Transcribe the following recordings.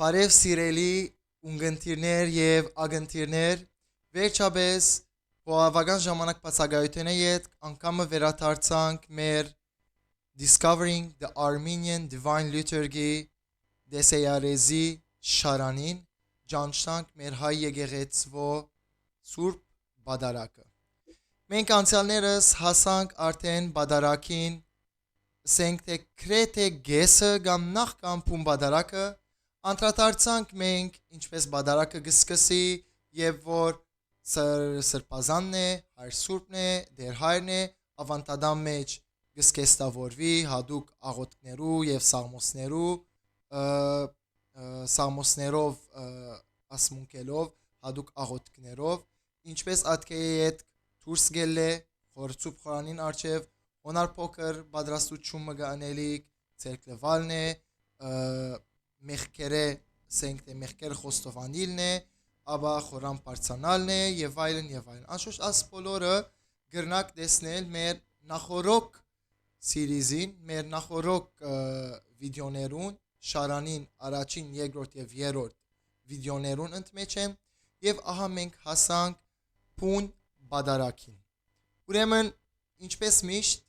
Բարև սիրելի ունգընտիրներ եւ ագընտիրներ, վերջապես բավական ժամանակ բացակայության հետ անգամը վերադարձանք մեր Discovering the Armenian Divine Liturgy դեսեյարեզի շարանին, ճանչնանք մեր հայ եկեղեցվո Սուրբ Բադարակը։ Մենք անցյալներս հասանք արդեն Բադարակին, ասենք թե քրեթե գեսը կամ նախ կամ փում Բադարակը, անդրադարձանք մենք ինչպես Բադարակը գսկսի եւ որ սրբազանն է, հայր սուրբն է, դեր հայրն է, ավանդադամ մեջ գսկեստավորվի հadouk աղոթքներու եւ սաղմոսներով ասմունքելով, հadouk աղոթքներով, ինչպես ատկեի հետ դուրս գելե խորցուփ խորանին արչև հոնար փոքր պատրաստություն մգանելիք ցերկլվալն է մեղքերը սենք թե մեղքերը խոստովանիլն է աբա խորան բարձանալն է եւ այլն անշուշտ աս բոլորը գրնակ տեսնել մեր նախորոք սիրիզին մեր նախորոք վիդեոներուն շարանին առաջին երկրորդ եւ երրորդ վիդեոներուն ընդմեջ են եւ ահա մենք հասանք փուն Բադարակին ուրեմն ինչպես միշտ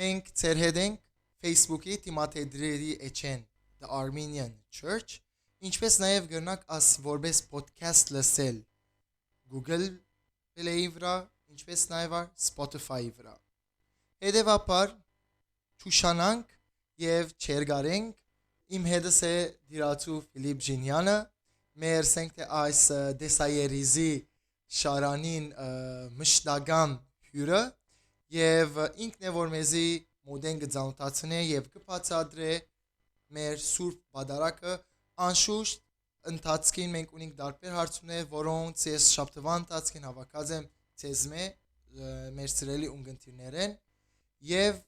մենք ծեր հետ ենք Facebook-ի թիմաթեդրերի էջեն The Armenian Church ինչպես նաև գրնակ աս որպես podcast լսել Google Play-ի վրա ինչպես նաև Spotify-ի վրա հետևաբար ճուշանանք եւ չերգարենք իմ հետս է դիրացու Ֆիլիպ Ժինյանը մեր ասենք թե այս դեսայերիզի շարանին մշտական հյուրը եւ ինքն է որ մեզի մոդեն գծանոթացնե եւ կբացատրե մեր Սուրբ Բադարակը անշուշտ ընթացքին մենք ունենք դարբեր հարցումներ, որոնց ես շաբթվա ընթացքին հավաքած եմ ցեզմե մեր սիրելի ունգընտիրներեն եւ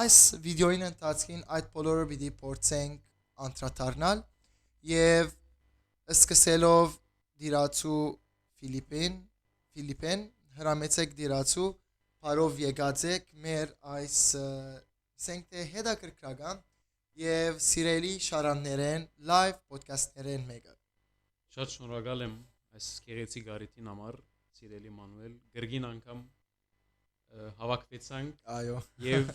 այս վիդեոյին ընթացքին այդ բոլորը պիտի փորձենք անդրադառնալ եւ սկսելով դիրացու Ֆիլիպեն հրամեցեք դիրացու բարով եկածեք մեր այս ասենք թե հետաքրքրական եւ սիրելի շարաններեն լայվ ոդքասթներեն մեկը Շատ շնորհակալ եմ այս գեղեցիկ գարիտին համար սիրելի Մանուել գրգին անգամ հավաքվեցանք այո եւ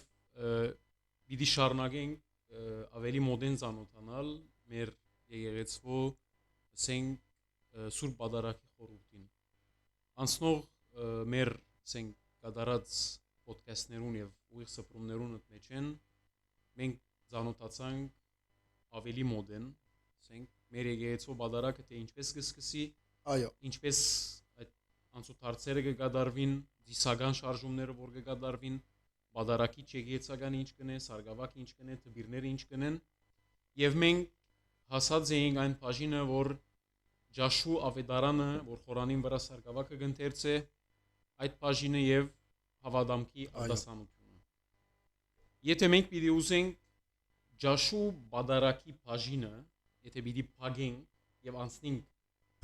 պիտի շարունակենք ավելի մոդեն ծանոթանալ մեր եկեղեցվո ասենք Սուրբ Բադարակի խորհրդին անցնող մեր ասենք կատարած ոդքասթներուն եւ ուղիղ սփռումներուն մեջ են մենք ծանոթացանք ավելի մոդեն ասենք մեր եկեղեցվո Բադարակը թե ինչպես կսկսի այո ինչպես այդ անցուտ հարցերը կկատարվին դիսական շարժումները որ կկատարվին Բադարակի եկեղեցական ինչ կնե սարգավակ ինչ կնե տբիրները ինչ կնեն եւ մենք հասած էինք այն բաժինը որ Ջաշու ավետարանը որ խորանին վրա սարգավակը գընթերցե այդ բաժինը եւ հավադամքի արտասանությունը եթե մենք պիտի ուզենք Ջաշու Բադարակի բաժինը եթե պիտի փագենք եւ անցնենք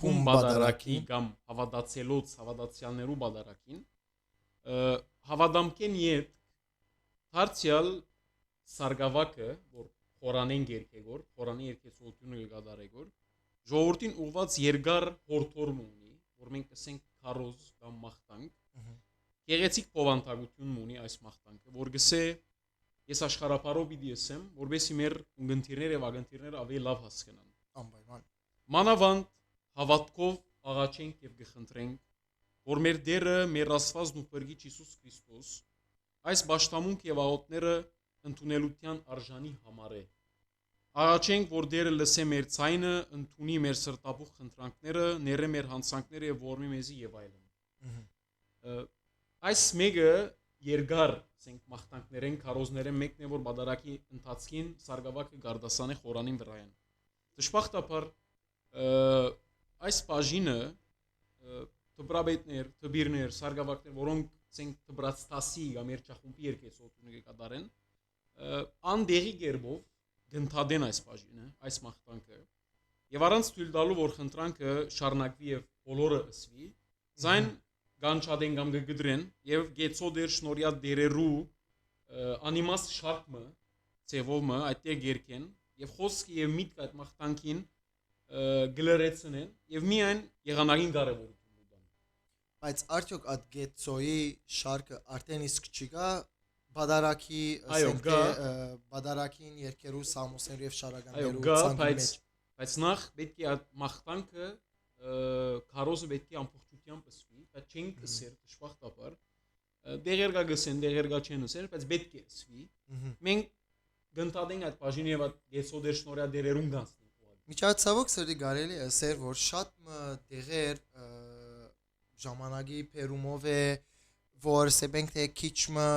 Փում Բադարակի կամ հավատացյալներու Բադարակին հավադամքեն իդ Հարցյալ սարգավակը որ խորանեն երկեգոր խորանի երկեցությունը կգադարեգոր ժողովրդին ուղված երկար հորթորմ ունի որ մենք ասենք քարոզ կամ մախտանք գեղեցիկ փոխանցություն ունի այս մախտանքը որ գսե ես աշխարհապարով պիտի ասեմ որովհետեւ մեր ունգընտիրները եւ ագընտիրները ավելի լավ հասկանան անպայման մանավանդ հավատքով աղաչենք եւ գխնդրենք որ մեր Տերը մեր Աստվածն ու Փրկիչ Հիսուս Քրիստոս այս ճշտամունք եւ աղոթները ընդունելության արժանի համար է աղաչենք որ Տերը լսե մեր ցայնը ընդունի մեր սրտապուխ խնդրանքները ները մեր հանցանքները եւ որմի մեզի եւ այլն այս մեկը երկար ասենք մախտանքներեն քարոզներեն մեկն է որ Բադարակի ընթացքին սարգավակը գարդասանե խորանին վրայեն դժբախտաբար այս բաժինը տբրաբետներ տբիրներ սարգավակներ որոնք ասենք տբրած տասի կամ երջախումբի երկեցությունը կկատարեն անդեղի գերբով գնթադեն այս բաժինը այս մախտանքը եւ առանց թույլ տալու որ խնդրանքը շարունակվի եւ բոլորը ըսվի զայն գանչադեն կամ գգդրեն եւ գեցո դեր շնորհյա դերերու անիմաստ շարքը ծևովը այդտեղ երկեն եւ խոսքը եւ միտքը այդ մաղթանքին գլերեցնեն եւ միայն եղանակին կարեւորություն ունեն։ Բայց արդյոք այդ գեցոյի շարքը արդեն իսկ չի գա բադարակի բադարակին երկերու սամոսներու եւ շարականներու ցանկի մեջ։ Բայց նախ պետք է այդ մաղթանքը քարոզը պետք է ամբողջությամբ ասվի, դա չենք ասեր դժբախտաբար դեղերգա գսեն, դեղերգա չեն ասեր, բայց պետք է ասվի։ Մենք գնտադենք այդ բաժինի եւ այդ գեցոդեր շնորհա դերերուն գանցնենք։ Միջացավոք սրի կարելի է ասեր, որ շատ դեղեր ժամանակի Պերումով է, որ սեբենք թե քիչմը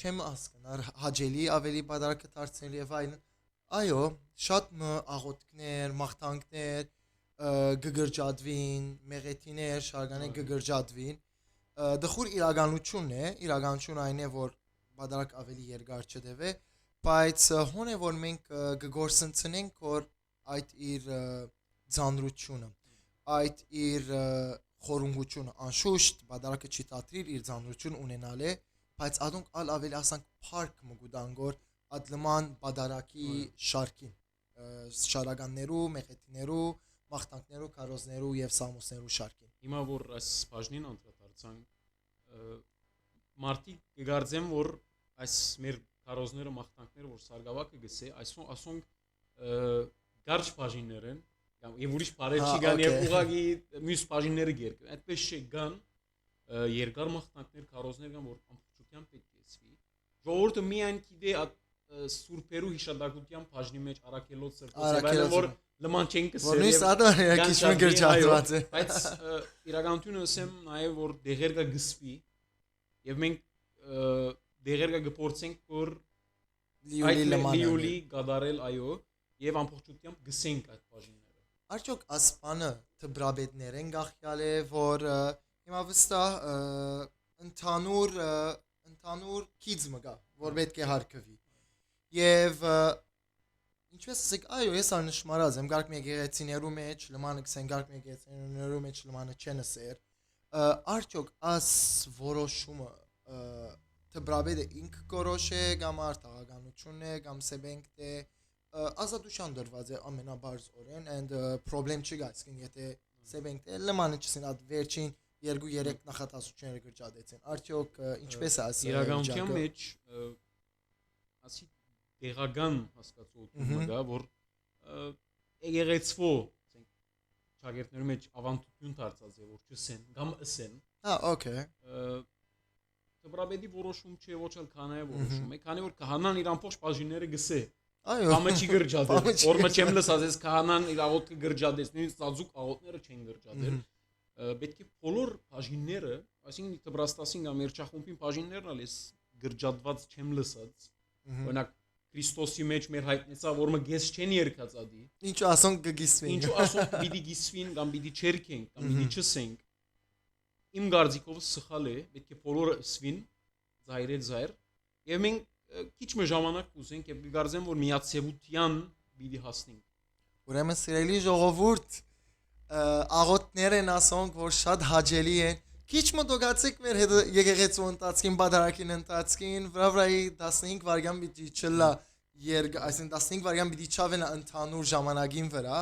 չեմ ասկնար հաջելի ավելի բադարակը դարձնել եւ այլն։ Այո, շատ աղոթքներ, մաղթանքներ գգրջադվին, մեղեթիներ, շարկաներ գգրջադվին։ Դխուր իրականությունն է, իրականությունը այն է, որ բադարակ ավելի երկար չդեվե, բայց հոն է, որ մենք գգործընծնենք, որ այդ իր ձանրությունը, այդ իր խորունգությունը, անշուշտ բադարակը չի տատրիր իր ձանրություն ունենալ է, բայց ադոնք ալ ավելի ասանք պարկ մգուդանգոր ադլման բադարակի շարքին, շարականներու, մեղեթիներու, մաղթանքներու, քարոզներու եւ սամոսներու շարքին։ Հիմա որ այս բաժնին անդրադարձանք, մարդիկ կգարձեն, որ այս մեր քարոզները, մաղթանքները, որ սարգավակը գսե, այսոնք գարջ բաժիններ են, եւ ուրիշ բարեր չի գան եւ ուղագի մյուս բաժինները գերկ։ Այդպես չի գան երկար մաղթանքներ, քարոզներ կան, որ ամբողջությամբ պետք է ասվի։ Ժողովուրդը միայն գիտե սուրբերու հիշադակության բաժնի մեջ արաքելոց սրտոցը, որ լման չեն կսեր։ Որ նույնիսկ ադա քիչ գրճացված է։ Բայց իրականությունը ասեմ նաեւ որ դեղերգա գսվի եւ մենք դեղերգա գործենք որ լիոլի գադարել այո եւ ամբողջությամբ գսենք այդ բաժինները։ Արդյոք ասպանը դբրաբետներ են գախյալ է որ հիմա վստահ ընդհանուր քիծը կա որ պետք է հարկվի եւ ինչպես ասեք այո ես անշմարած եմ գարկ մի եկեղեցիներու մեջ լմանը գսեն գարկ մի եկեղեցիներու մեջ լմանը չեն ասեր արդյոք աս որոշումը դբրաբետը ինք կորոշե կամ արտահայտությունն է կամ սեբենք թե ազատության դրված է ամենաբարձ օրեն and problem չի գացին եթե սեբենք թե լմանը չսին այդ վերջին 2-3 նախատասությունները գրճադեցին արդյոք ինչպես է ասել իրականության մեջ ասի տեղական հասկացությունը գա որ եկեղեցվո ասենք ճագերտների մեջ ավանդություն դարձած է որ չսեն կամ ասեն okay դբրաբետի որոշում չէ ոչ էլ քանայը որոշում է քանի որ քահանան իր ամբողջ բաժինները գսե այո կամը չի գրճադել օրը չեմ լսած ես քահանան իր աղոթքը գրճադես նույնիսկ ծածուկ աղոթները չեն գրճադել պետք է բոլոր բաժինները այսինքն դբրաստասին կամ երչախումբին բաժիններն ալ էս գրճադված չեմ լսած օրինակ Քրիստոսի մեջ մեր հայտնեցա որ մը գես չեն երկած ադի ինչու ասոնք կգիսվին ինչու ասոնք պիտի գիսվին կամ պիտի չերքենք կամ պիտի չսենք իմ գարձիկով սխալ է պետք է բոլորը ասվին զայր եւ մենք քիչ մը ժամանակ կուզենք եւ կգարձեմ որ միացեվության պիտի հասնենք ուրեմն սիրելի ժողովուրդ աղոթներ են ասոնք որ շատ հաճելի են քիչ մը դոգացեք մեր եկեղեցու ընթացքին բադարակին ընթացքին վրավրայի 15 վայրկյան պիտի չլա այսինքն 15 վայրկյան պիտի չավենա ընդհանուր ժամանակին վրա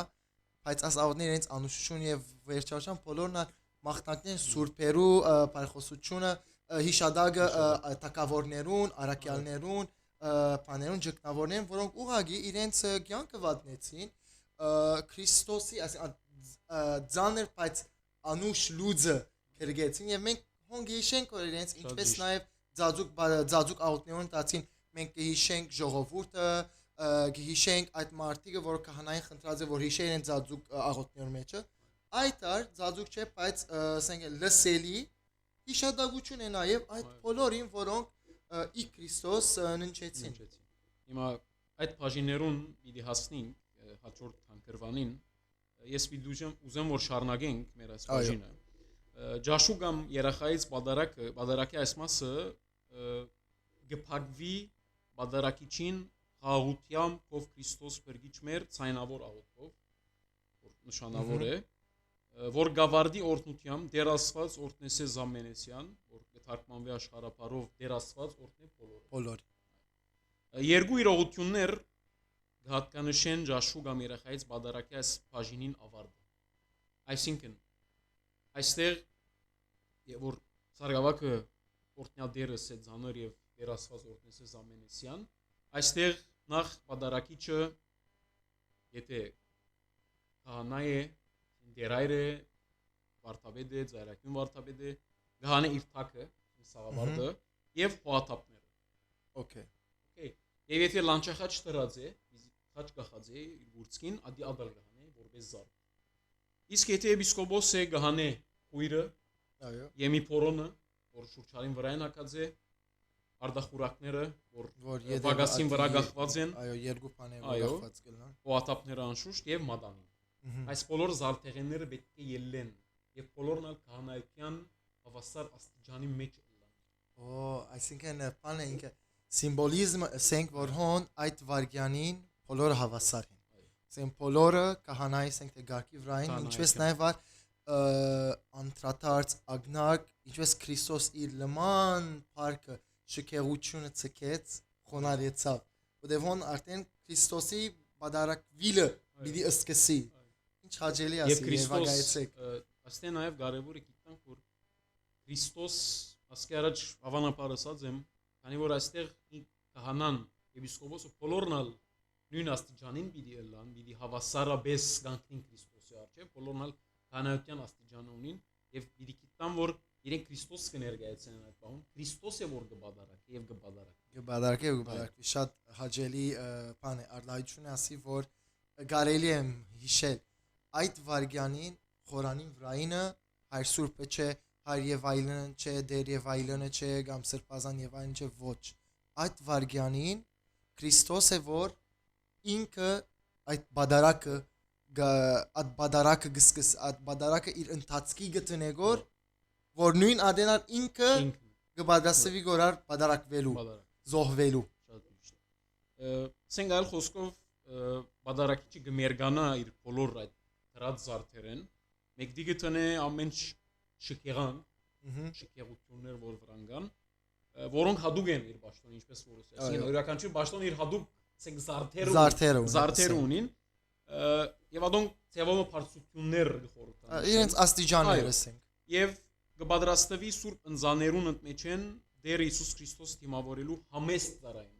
բայց աս աղոթները ինձ անուշություն եւ վերջացան բոլորն մաղթանքներ սուրբերու բարեխոսությունը հիշադակը տակավորներուն արաքյալներուն բաներուն ջկնավորներուն որոնք ուղագի իրենց կյանքը վատնեցին Քրիստոսի այսինքն ձաներ բայց անուշ լուծը կրգեցին եւ մենք հոնգ հիշենք որ իրենց ինչպես նաեւ ձաձուկ աղոթներուն տածին մենք կհիշենք ժողովուրդը կհիշենք այդ մարտիկը որ քահանային խնդրած է որ հիշեն իրենց ձաձուկ աղոթներու մեջը այդ ձաձուկ չէ բայց ասենք լսելի հիշադակություն է նաեւ այդ բոլորին որոնք ի Քրիստոս ննչեցին հիմա այդ բաժիններուն պիտի հասնենք հաջորդ հանգրվանին ես պիտի ուզեմ որ շարունակենք մեր այս բաժինը ջաշու կամ երախայից բադարակի այս մասը գփակվի բադարակիչին խաղաղությամբ ով Քրիստոս բերգիչ մեր ցայնավոր աղոթքով որ նշանավոր է որ գավարդի օրտնությամբ դեր Աստված օրտնեսե Զամենեսյան որ կթարգմանվի աշխարհապարով դեր Աստված օրտնե բոլոր բոլոր երկու իրողություններ հատկանշեն ջաշու կամ երեխայից բادرակի այս բաժինին ավարտը։ Այսինքն այստեղ եւ որ Սարգսակը օրտնյադերս է ցաներ եւ դերասված օրտնեսես ամենեսյան, այստեղ նախ բادرակիչը եթե քահանա է, դերայրը վարդապետ է, ծայրակյուն վարդապետ է, գահանը իր թակը, սաղավարտը եւ հոաթափները։ Okay. Okay. Եվ եթե լանչախաչ տրած է, խաչ կախած է իր ուրցքին, ադի ադալ գահանե, որպես զարդ։ Իսկ եթե էպիսկոպոս է գահանե քույրը, Այո։ եմի փորոնը, որ շուրջարին վրա են հակած է, արդախուրակները, որ վագասին վրա գախված են, այո, երկու բաներ այո, գախված կլան։ հոաթափները անշուշտ եւ մադանին։ Այս բոլոր զարդեղենները պետք է ելեն եւ բոլորն ալ քահանայության հավասար աստիճանի մեջ լան։ Այսինքն բանը ինքը սիմվոլիզմը ասենք որ հոն այդ վարգյանին բոլորը հավասար են։ Ասենք բոլորը քահանայի ասենք թե գարկի վրային, ինչպես նաեւ որ անդրադարձ ագնակ, ինչպես Քրիստոս իր լման парքը շքեղությունը ցկեց, խոնարեցավ։ Որտեղ հոն արդեն Քրիստոսի բادرակվիլը պիտի սկսի։ Ինչ հաջելի Եվ ասի Քրիստոս Եվագայեցեք։ աստե նաեւ կարեւոր է գիտենք որ Քրիստոս ասկի առաջ հավանաբար ասած եմ, քանի որ այստեղ քահանան էպիսկոպոսը բոլորն ալ նույն աստիճանին պիտի ելան, պիտի հավասարապես գանքնին Քրիստոսի առջև, բոլորն ալ քահանայության աստիճանը ունին եւ պիտի գիտան որ իրենք Քրիստոս կներկայացնեն այդ բան։ Քրիստոս է որ կբادرակի եւ կբادرակի։ Գբադարկի շատ հաջելի բան է արդյունքն ասի որ կարելի է հիշել այդ վարգյանին խորանին վրայինը հայր սուրբը չէ, հայր եւ այլն չէ, դեր եւ այլն չէ, կամ սրբազան եւ այլն չէ, ոչ։ Այդ վարգյանին Քրիստոս է որ ինքը այդ բادرակը այդ բادرակը իր ընթացքի գտնեգոր որ նույն ադենալ ինքը կբادرասվի գորար բادرակվելու զոհվելու։ Շատ ճիշտ։ Սենք այլ խոսքով բادرակիչը գմերգանա իր բոլոր այդ դրած զարդերեն, մեկ դիգը տնե ամեն շքեղան, շքեղություններ որ վրանգան, որոնք հadoop են իր ճաշտոնը, ինչպես որ ասեցին, այսինքն յուրաքանչյուր ճաշտոն իր հadoop ասենք զարդեր ունին, եւ ադոնք ծավալը բարձություններ գխորտան։ Իրենց աստիճաններ ասենք։ Եվ կբادرաստվի սուրբ ընձաներուն ընդմեջեն Դեր Հիսուս Քրիստոս դիմավորելու համեստ ծառային։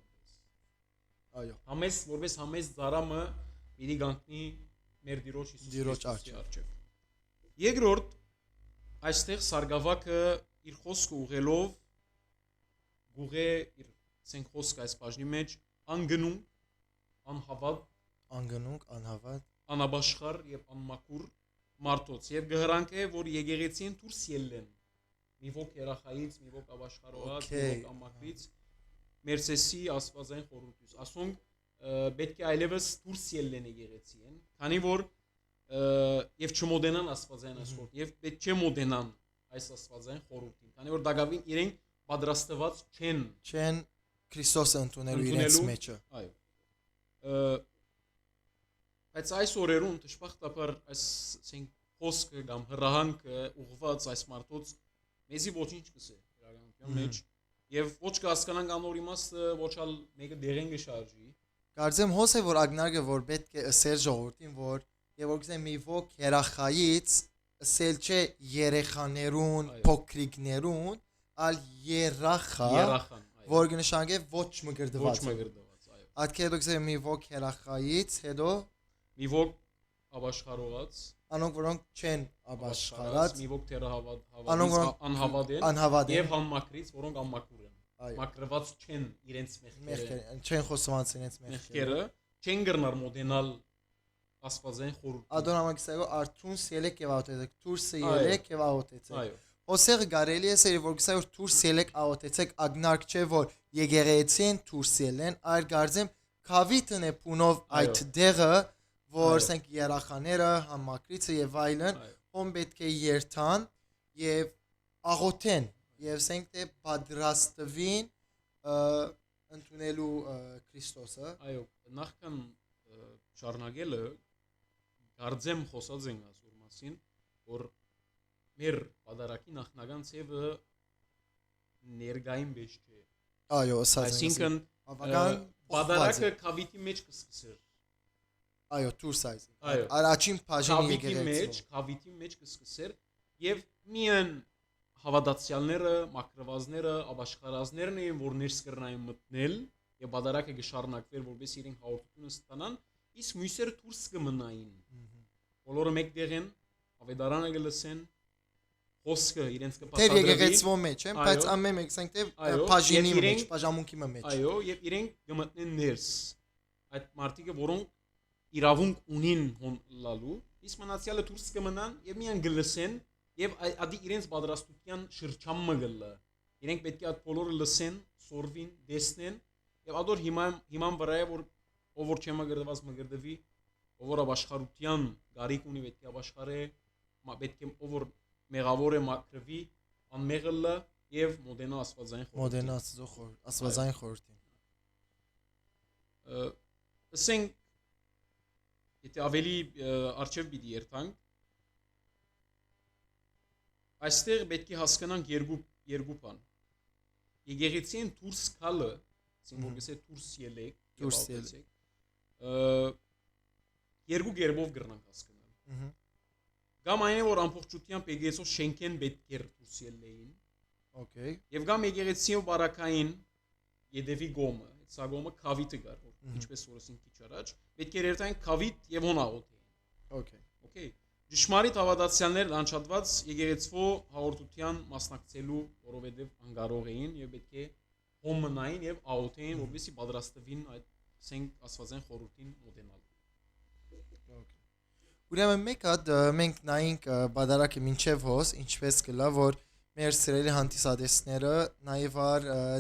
Այո։ Համեստ որպես համեստ ծառամը պիտի գանքնի մեր Տիրոջ Հիսուս Քրիստոսի առջև։ Երկրորդ այստեղ Սարգսակը իր խոսքը ուղղելով գուղե իր ցենք խոսքը այս բաժնի մեջ անգնունք, անհավատ, անհավատ, անաբաշխար եւ անմաքուր մարդոց եւ գհրանքը որ եկեղեցին դուրս ելեն մի ոք երախայից, մի ոք աբաշխարողած, մի ոք ամաքրից Մերսեսի աստվածային խորհուրդից ասոնք պետք է այլևս դուրս ելեն եկեղեցին, քանի որ եւ չմոդենան աստվածային ասորդ եւ պետք չէ մոդենան այս աստվածային խորհուրդին, քանի որ դակավին իրենք պատրաստված չեն Քրիստոսը ընդունելու իրենց մեջը։ Այո։ Բայց այս օրերուն դժբախտաբար այս ասենք խոսքը կամ հրահանգը ուղղված այս մարդոց մեզի ոչինչ կսե իրականության մեջ եւ ոչ կհասկանանք անոր իմաստը ոչ ալ մեկը դերեն կշարժի։ Կարծեմ հոս է որ ագնագը որ պետք է ասել ժողովրդին որ եւ որ գսե մի ոք երախայից ասել չէ երեխաներուն փոքրիկներուն ալ երախան որ կնշանակե ոչ մգրդված այո ատքե դուք մի ոք երախայից հետո մի ոք աբաշխարողած անոնք որոնք չեն աբաշխարած մի ոք անհավատ են եւ անմաքրից որոնք անմաքուր են մաքրված չեն իրենց մեղքերը չեն խոսված իրենց մեղքերը չեն գրնար մոդենալ աստվածային խորհուրդ ադոնամակսայո արթունս ելեք եւ աղոթեցեք դուրս ելեք եւ աղոթեցեք այո Ոսեղ կարելի է ասել որ գսայ որ դուրս ելեք աղոթեցեք ագնարկ չէ որ եկեղեցին դուրս ելեն այլ գարձեմ քավիթն է փունով այդ դեղը որ ասենք երախաները համակրիցը եւ այլն ում պետք է երթան եւ աղոթեն եւ ասենք թե պատրաստվին ընդունելու Քրիստոսը այո նախքան շարունակելը գարձեմ խոսած ենք ասոր մասին որ մեր պատարակի նախնական ցևը ներգային բեջ չէ այո ասած այսինքն պատարակը քավիթի մեջ կսկսեր Այո, Tours Size։ Այո։ Առաջին բաժինի Քավիթի մեջ կսկսեր եւ միան հավատացյալները, մակրվածները, աբաշխարազներն էին, որ ներս կրնային մտնել եւ բادرակը կշարունակվեր, որպես իրենք հաղորդությունը ստանան, իսկ մյուսերը դուրս կմնային։ Բոլորը մեկտեղ են, ավետարանը կլսեն, խոսքը իրենց Թեր կպատասխանվի։ եկեղեցվո մեջ են, բայց ամեն մեկ ասենք թե բաժինի մեջ, բաժամունքի մեջ։ Այո, եւ իրենք կմտնեն ներս։ Այդ մարդիկը, որոնք իրավունք ունին հոնլալու, իսկ մնացյալը դուրս կմնան եւ միան գլսեն եւ ադի իրենց պատրաստության շրջանը գլը։ Իրենք պետք է այդ բոլորը լսեն, սորվին, դեսնեն եւ ադոր հիման վրա է որ ով որ չեմա գրդված մգրդվի, ով որ ապաշխարության գարիք ունի պետք է ապաշխարե, պետք է ով որ մեղավոր է մակրվի, անմեղլը եւ մոդենա աստվածային խորհրդին։ Մոդենա աստվածային խորհրդին։ Ասենք եթե ավելի արժև պիտի երթանք, այստեղ պետք է հասկանանք երկու բան։ Եկեղեցին դուրս գալը, ասենք որ գսե դուրս ելեք, երկու կերպով կրնանք հասկանալ։ Կամ այն որ ամբողջությամբ եկեղեցու շենքեն պետք է դուրս ելնեին։ Okay։ Եվ կամ եկեղեցիով բարակային յետևի գոմը, սա գոմը քավիթը գար, որ ինչպես որ ասին քիչ առաջ, պետք է երթային քավիթ եւ հոնաղոթեին։ Okay։ Okay։ Ճշմարիտ հավատացյալներ անչափված եկեղեցվո հաղորդության մասնակցելու, որովհետեւ անգարող էին եւ պետք է հոմ մնային եւ աղոթեին, որովհետեւ պատրաստվին այդ ասենք աստվածային խորհրդին մոտենալ։ Ուրեմն մեկ հատ մենք նայենք բادرակը մինչև հոս, ինչպես կլա, որ մեր սիրելի հանդիսադեսները նաև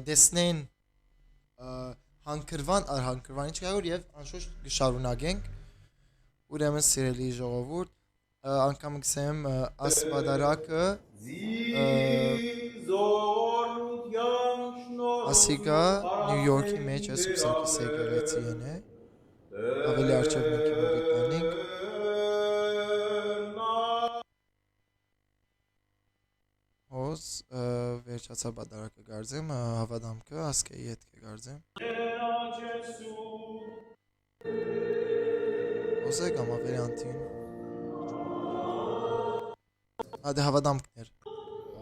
դեսնեն հանգրվան ինչ կայոր եւ անշուշտ կշարունակենք։ Ուրեմն սիրելի ժողովուրդ, անգամ գսեմ ասպադարակը ասիգա Նյու Յորքի մեջ է Սուսակի եկեղեցին է։ Ավելի արժև մենք գտնենք Հոս վերջացա բادرակը գարձեմ, հավադամքը ասկեի հետ կգարձեմ։ Հոսե կամ ավելի անտին։ Ադե հավադամքներ։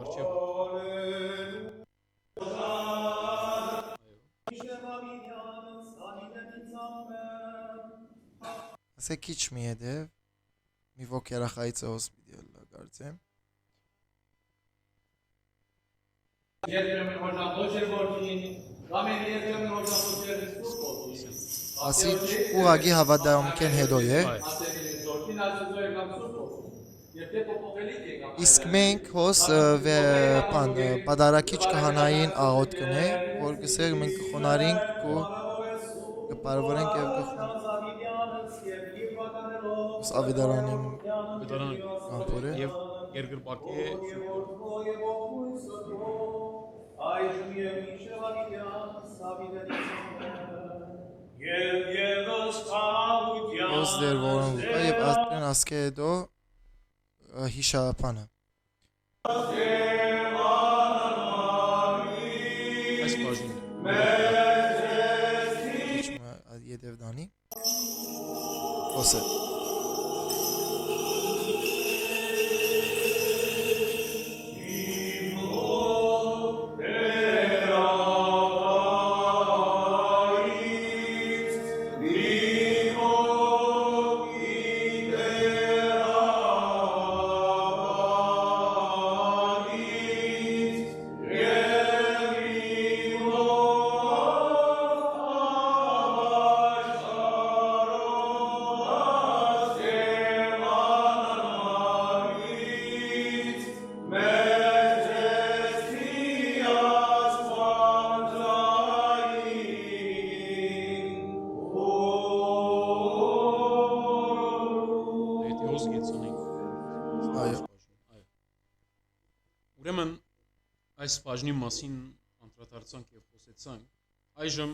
Արժև։ Ասե քիչ մի հետև մի ոք երախայից հոս պիտի գարձեմ։ Ասի ուղագի հավադամքեն հետո է։ Իսկ մենք հոս բادرակիչ կհանային աղոտ կնե, որ գսեր մենք կխոնարինք ու կպարվորենք եւ կխոն ավետարանին կամփորը եւ երկրպագե այժմ եւ մինչեւ ավիդյան սավիդենից եւ եւս խաղության Հոս դեր որոն կա եւ ասկեն ասկե հետո հիշապանը այս բաժին ետև դանի հոսը Ուրեմն այս բաժնի մասին անդրադարձանք եւ խոսեցանք։ Այժմ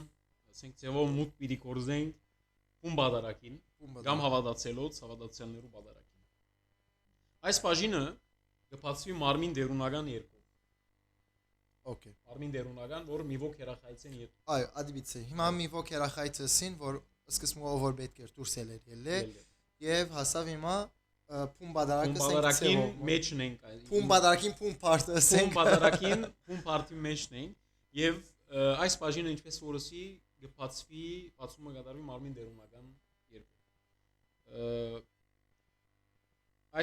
ասենք ձևով մուտ պիտի կորզենք ում բادرակին կամ հավատացյալներու բادرակին։ Այս բաժինը կբացվի մարմին դերունական երկով։ Okay։ Մարմին դերունական, որ մի ոք երախայցեն ետ։ Այո, ադիբիցե։ Հիմա մի ոք երախայցեսին, որ սկզբում որ պետք էր դուրս ելել եւ հասավ հիմա փում բադարակը Բադարակին մեջն ենք փում բադարակին փում պարտը Փում բադարակին փում պարտի մեջն ենք եւ այս բաժինը ինչպես որսի գբացվի բացումը կատարվի մարմին դերունական երկու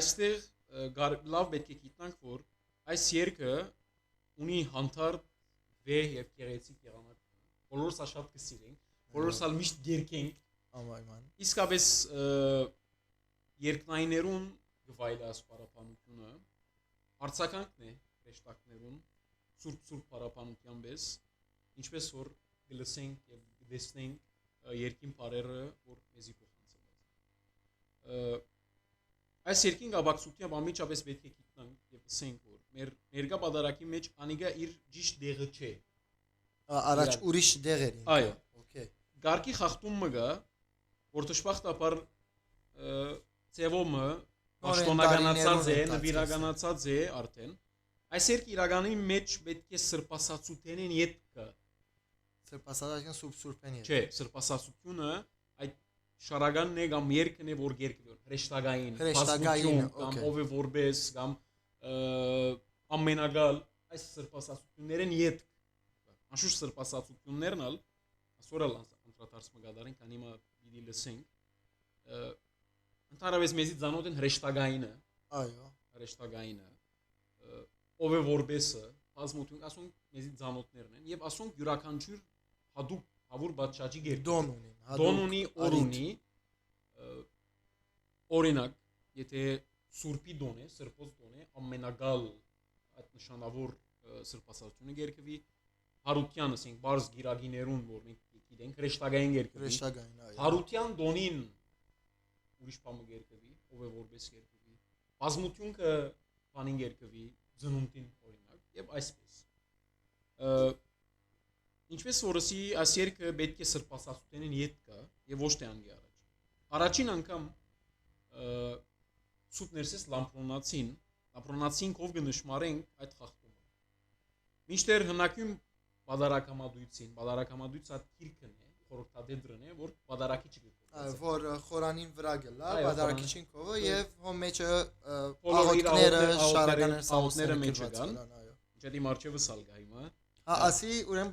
այստեղ լավ պետք է գիտնանք որ այս երկը ունի հանդարտ վեհ եւ գեղեցիկ եղանակ բոլորս շատ կսիրենք բոլորս ալ միշտ գերկենք ամայման իսկապես երկնայիներուն գվայլի ասպարապանությունը արցականքն է ռեշտակներուն սուրբ պարապանության պես ինչպես որ գլսենք եւ գտեսնենք երկին բարերը որ մեզի փոխանցված այս երկին գաբակցությամբ ամիջապես պետք է գիտնանք եւ ասենք որ մեր ներկա բادرակի մեջ անիգա իր ճիշտ դեղը չէ առաջ ուրիշ դեղեր այո օքեյ գարկի խախտումը գա որ դժբախտաբար ծևոմը պաշտոնականացած է նվիրականացած է արդեն այս երկի իրականի մեջ պետք է սրբասացությունեն յետ կա սրբասացություն սուրբեն չէ սրբասացությունը այդ շարականն է կամ երկն է որ երկվի հրեշտակային կամ ով է որպես կամ ամենագալ այս սրբասացություններն յետ անշուշտ սրբասացություններն ալ ասորալ անդրադարձ մգադարեն քանի մա պիտի լսենք ընդհանրապես մեզի ծանոթ են հրեշտակայինը այո հրեշտակայինը ով է որբեսը բազմություն ասոնք մեզի ծանոթներն են եւ ասոնք յուրաքանչյուր հadoop հավուր բաճաճի գեր դոն ունի օր ունի օրինակ եթե սուրբի դոն է սրբոց դոն է ամենագալ այդ նշանավոր սրբասացությունը գերկվի հարության ասենք բարձ գիրագիներուն որ մենք գիտենք հրեշտակային գերկվի հարության դոնին ուրիշ բամը գերկվի ով է որպես գերկվի բազմությունը բանին գերկվի ծնունդին օրինակ եւ այսպես ինչպես որսի այս երկը պետք է սրբասացությունեն յետ կա եւ ոչ թե անգի առաջին անգամ սուտ ներսես լամպրոնացին կով կնշմարենք այդ խախտումը մինչդեռ հնակյուն բادرակամադույցին այդ քիրքն է խորհրդադեդրն է որ բادرակի չգիտի որ խորանին վրա գլա բادرակիչին կովը եւ հոմ մեջը աղոտները շարականներ սաուսները մեջը կան ինչեդի մարչևը սալգա հիմա ասի ուրեմն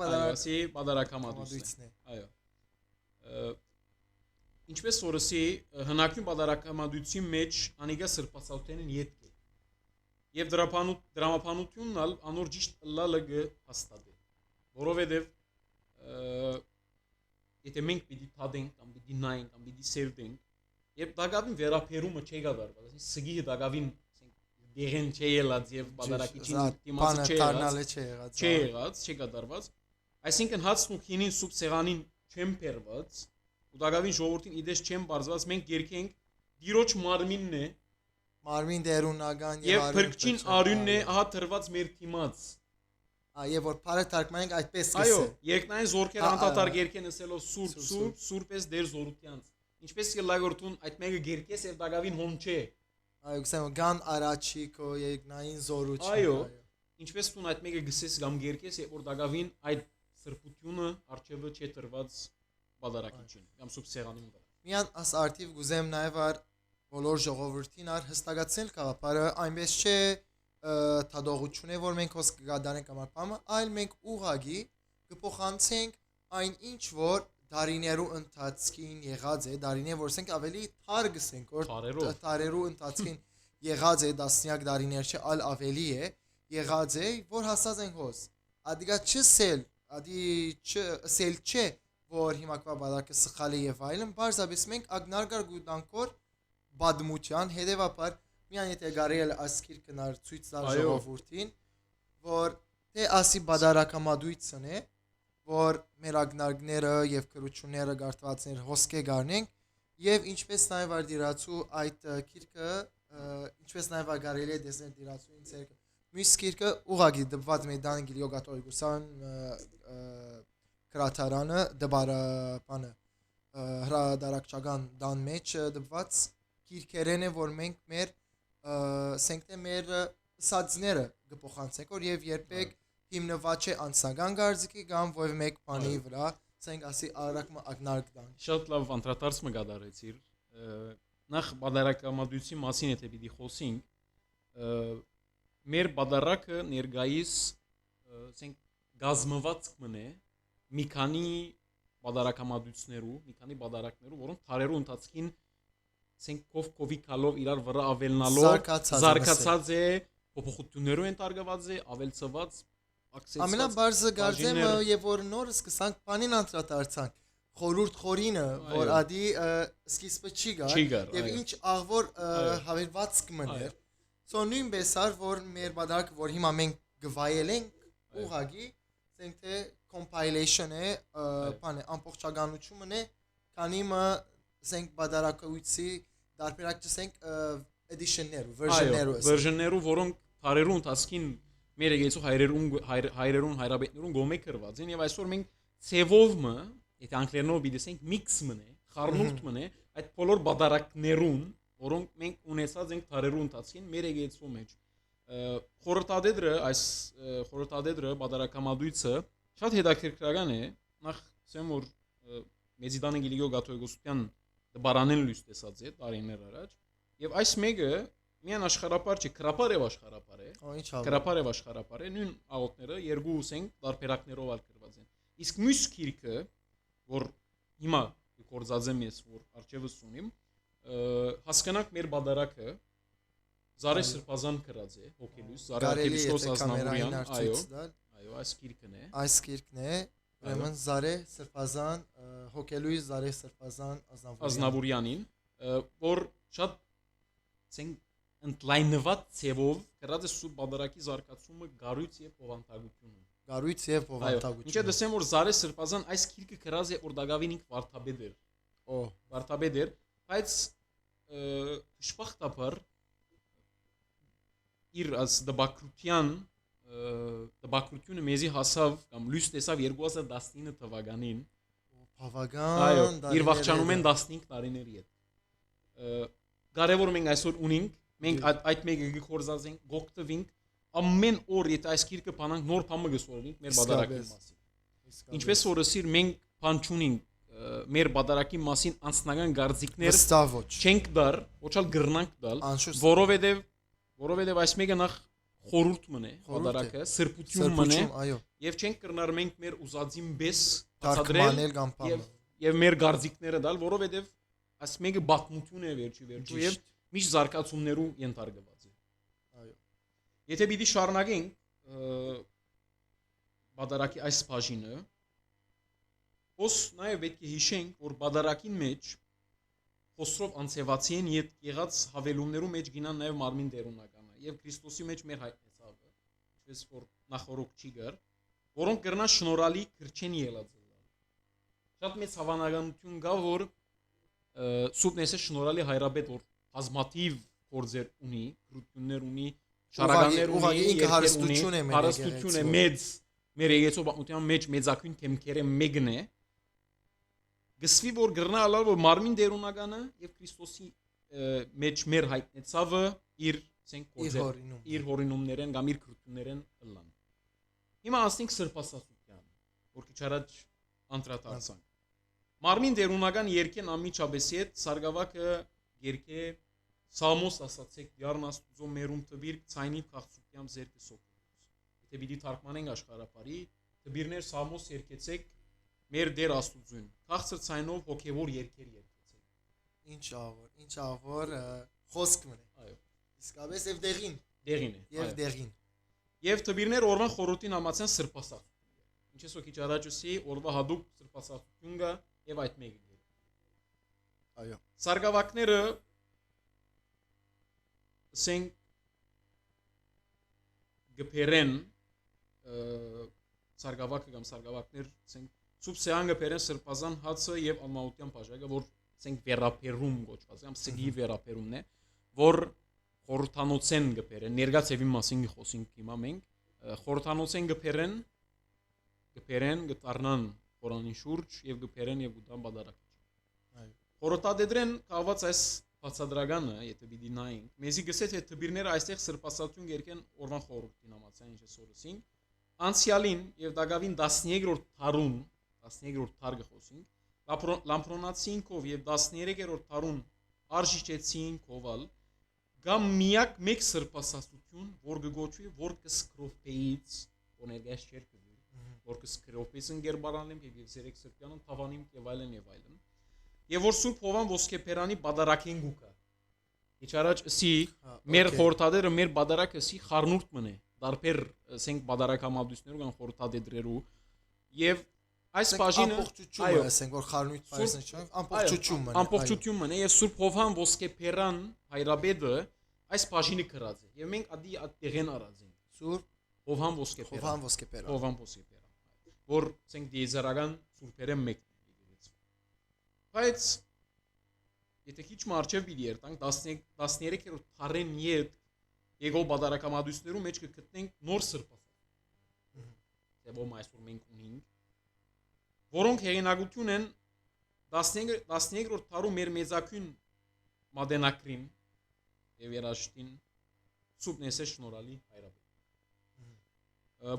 բادرակամադույցն է այո ինչպես որսի հնակյուն բادرակամադույցի մեջ անիգա սրբասացությունն յետ կե եւ դրամապանությունն ալ անոր ճիշտ լալը հաստատե որովհետեւ եթե մենք պիտի թադենք կամ պիտի նայենք կամ պիտի սերվենք եւ դակավին վերապերումը չի գդարված ասենք սգի դակավին դեղեն չի ելած եւ բادرակիչին դիմացը չի եղած չի գդարված այսինքն հացն ու քինին սուպ սեղանին չեմ փերված ու դակավին ժողովրդին իդես չեմ բարձված մենք երկենք դիրոջ մարմինն է մարմին դերունական եւ փրկչին արյունն է ահա թրված մեր թիմած եւ որ բարը թարգմանենք այդպես այո երկնային զորքեր անդադար երկեն ասելով սուրպես դեր զորությանց ինչպես કે լագորտուն այդ մեկը գերկես եւ դակավին հոն չէ այո գսեմ գան արաչիկո երկնային զորություն այո ինչպես տուն այդ մեկը գսես կամ գերկես եւ որ դակավին այդ սրբությունը արչեվը չէ տրված բادرակիչին կամ սուպ սեղանին վրա միան աս արտիվ գուզեմ նաեւ ար բոլոր ժողովրդին ար հստակացնել կաղապարը այնպես չէ թադողություն է որ մենք հոս կգադարենք ամար պամը այլ մենք ուղագի կփոխանցենք այն ինչ որ դարիներու ընթացքին եղած է դարիներ որ ասենք ավելի թար գսենք որ տարերու ընթացքին եղած է դասնյակ դարիներ չէ այլ ավելի է եղած է որ հասած ենք հոս ադիգա չսել ադի չսել չէ որ հիմա կվա բادرակը սխալ է եւ այլն բարձաբես մենք ագնարգար գուտանքոր բադմության հետեւաբար միան եթե գարել ասկիր կնար ցույց տալ ժողովրդին որ թե ասի բادرակամադույցն է որ մեր ագնարգները եւ քրությունները գարտվածներ հոսքե գարնենք եւ ինչպես նաեւ արդիրացու այդ քիրքը ինչպես նաեւ գարել է դեսնել դիրացու ինձ մյուս քիրքը ուղագի դպված մեդան գիլիոգատորիկուսան կրաթարանը դբարապանը հրադարակչական դան մեջ դպված քիրքերեն է որ մենք մեր սենքտե մեր սածները կփոխանցենք որ եւ երբեք հիմնված չէ անձնական գարձիկի կամ ով մեկ բանի վրա ցենք ասի արակը ագնարկ դան։ Շատ լավ անդրադարձ մը գդարեցիր։ Նախ բادرակամադույցի մասին եթե պիտի խոսենք, մեր բادرակը ներգայիս ասենք գազմված մնե մի քանի բادرակամադույցներու, մի քանի բادرակներու, որոնք թարերու ընթացքին ասենք կովի կալով իրար վրա ավելնալով զարգացած է, փոփոխություններով են տարգված է, ավելցված, ակսեցված։ Ամենաբարձը գարձեմը եւ որ նոր սկսանք բանին անդրադարձանք խորուրդ խորինը, որ ադի սկիզբը չի գար եւ ինչ աղվոր հավելված կմներ։ Սո նույնպես ար որ մեր բادرակը որ հիմա մենք գվայել ենք ուղագի, ասենք թե compilation է, բան է, ամբողջականությունն է, քանի մը ասենք բادرակույցի դարբերակ չսենք edition-ներ, version-ներու, որոնք տարերու ընթացքին մեր եկեցու հայրերուն հայրաբետներուն գոմե կրված են եւ այսօր մենք ցևով մը, եթե անգլերենով բիդեսենք mix մնե, խառնուրդ մնե, այդ բոլոր բادرակներուն, որոնք մենք ունեցած ենք տարերու ընթացքին մեր եկեցու մեջ։ Խորհրդադեդրը, այս խորհրդադեդրը բادرակամադույցը շատ հետաքրքրական է, նախ ասեմ որ մեծիդանը Գիլիգո Գաթոյգոսյան դբարանեն լույս տեսած է տարիներ առաջ եւ այս մեկը միան աշխարհապար չի, քրապար եւ աշխարհապար է։ Քրապար եւ աշխարհապար է, նույն աղոտները երկու ուսենք դարբերակներով ալ կրված են։ Իսկ մյուս քիրքը, որ հիմա կորզածեմ ես, որ արժևս ունիմ, հասկանանք մեր բادرակը Զարե Սրբազան կրած է, հոգելույս, Զարե Արքեպիսկոս Ազնավուրյան, այո, այս քիրքն է։ Այս քիրքն է, ուրեմն Զարե Սրբազան, հոգելույս Զարե Սրբազան Ազնավուրյանին, որ շատ ցենք ընդլայնված ցևով կրած է սուրբ բادرակի զարգացումը գարույց եւ փոխանցագությունը։ Գարույց եւ փոխանցագություն։ Ինչը դեսեմ որ Զարե Սրբազան այս քիրքը կրած է որ դագավին ինք վարդապետ էր։ Վարդապետ էր, բայց շփախտապար իր as դբակրությունը մեզի հասավ կամ լույս տեսավ 2019 թվականին։ Բավական իր վախճանում են 15 տարիների հետ։ Կարևոր մենք այսօր ունենք, մենք այդ մեկը գործած ենք, գոկտվինք ամեն օր եթե այս քիրքը բանանք նոր բամը գսորվենք մեր բادرակի մասին։ Ինչպես որ ասիր մենք բան չունենք մեր բادرակի մասին անձնական գարձիկներ չենք դար, ոչալ գրնանք դալ, որովհետև այս մեկը նախ խորուրդ մնե բادرակը, սրբություն մնե, եւ չենք կրնար մենք մեր ուզածին բես բացադրել եւ մեր գարձիկները դալ, որովհետև այս մեկը բացմություն է վերջի եւ միշտ զարգացումներու ենթարկված է։ Այո։ Եթե պիտի շարունակենք բادرակի այս բաժինը, ոս նաեւ պետք է հիշենք, որ բادرակին մեջ Խոսրով անցեվացին եղած հավելումներու մեջ գինան նաեւ մարմին դերունականը եւ Քրիստոսի մեջ մեր հայտնեցավը, ինչպես որ նախորոք չի գար, որոնք կրնան շնորհալի քրչեն ելած։ Շատ մեծ հավանականություն կա, որ Սուպնեսը շնորհալի հայրաբեդ որ բազմաթիվ գործեր ունի, քրություններ ունի, շարականներ ունի, հարստություն է մեծ, մեր եկեցող պատմության մեջ մեծակույն թեմքերը մեկն է, գսվի որ գրնա ալալ որ մարմին դերունականը եւ Քրիստոսի մեջ մեր հայտնեցավը իր ցենք գործեր, իր հորինումներեն կամ իր քրություններեն ըլլան։ Հիմա ասենք սրբասացության, որ քիչ առաջ անդրադարձանք։ Մարմին դերունական երկեն ամիջաբեսի հետ Սարգսակը երկե Սամոս ասացեք Դիարնաստուծո մերում տվիր ցայնի քաղցուկյամ զերքը սոկոս։ Եթե պիտի թարգմանենք աշխարհապարի, տվիրներ Սամոս երկեցեք մեր Դեր Աստուծուն։ Քաղցր ցայնով հոգևոր երկեր երկեցեք։ Ինչ ավոր խոսք մնե։ Այո։ Իսկապես եւ դեղին է։ Եվ դեղին։ Եվ տվիրներ օրվան խորհրդին համացան սրբասացություն։ Ինչպես որ քիչ առաջ ասի, օրվա հadoop սրբասացություն կա եւ այդ մեկը։ Այո։ Սարգսակները ասենք գբերեն Սարգսակը կամ Սարգսակներ ասենք Սուբ Սեանգը բերեն սրբազան հացը եւ անմահության բաժակը, որ ասենք վերապերում գոչված է, ամսգի վերապերումն է, որ խորհրդանոցեն գբերեն, ներգա ծևի մասին խոսենք հիմա մենք, խորհրդանոցեն գբերեն, գտարնան Խորանի շուրջ եւ գբերեն եւ ուտան բادرակիչ։ Այո։ Խորհրդադեդրեն կաված այս բացադրականը, եթե պիտի նայենք, մեզի գսե թե տբիրները այստեղ սրբասացություն երկեն օրվան խորհրդին համացան, ինչպես օրսին, անցյալին եւ դակավին 13-րդ դարուն 13-րդ դար գխոսինք Լամփրոնացինքով եւ 13-րդ դարուն արժիչեցին կովալ գամ միակ մեկ սրբասացություն որ գոչվի որ կսկրոպեից օներգաշ չեր կվի որ կսկրոպեից ընկերբարանեմ եւ երեք սրբյանն թավանիմ եւ այլն եւ որ Սուրբ Հովան ոսկեփերանի բադարակեն գուկա Իչ առաջ սի մեր խորտադերը մեր բադարակը սի խառնուրդ մնե դարբեր ասենք բադարակամաբույսներով կան խորտադեդրերու եւ այս բաժինը ամբողջությունը ասենք որ խառնուրդ բայսն չէ ամբողջություն մնե եւ Սուրբ Հովան ոսկեփերան հայրաբեդը այս բաժինը կրած է եւ մենք ադի տեղեն արած ենք Սուրբ Հովան ոսկեփերան որ ասենք դիեզերական սուրբերը մեկն է բայց եթե քիչ մարչև պիտի երտանք 13-րդ դարեն յետ եկող բادرակամադույցներու մեջ կգտնենք նոր սրբասացություն դե ո՞մ այսօր մենք ունենք որոնք հեղինակություն են 13-րդ դարու մեր մեծակուն մադենակրին եւ երաշտին Սուրբ Նեսե շնորհալի հայրաբեդ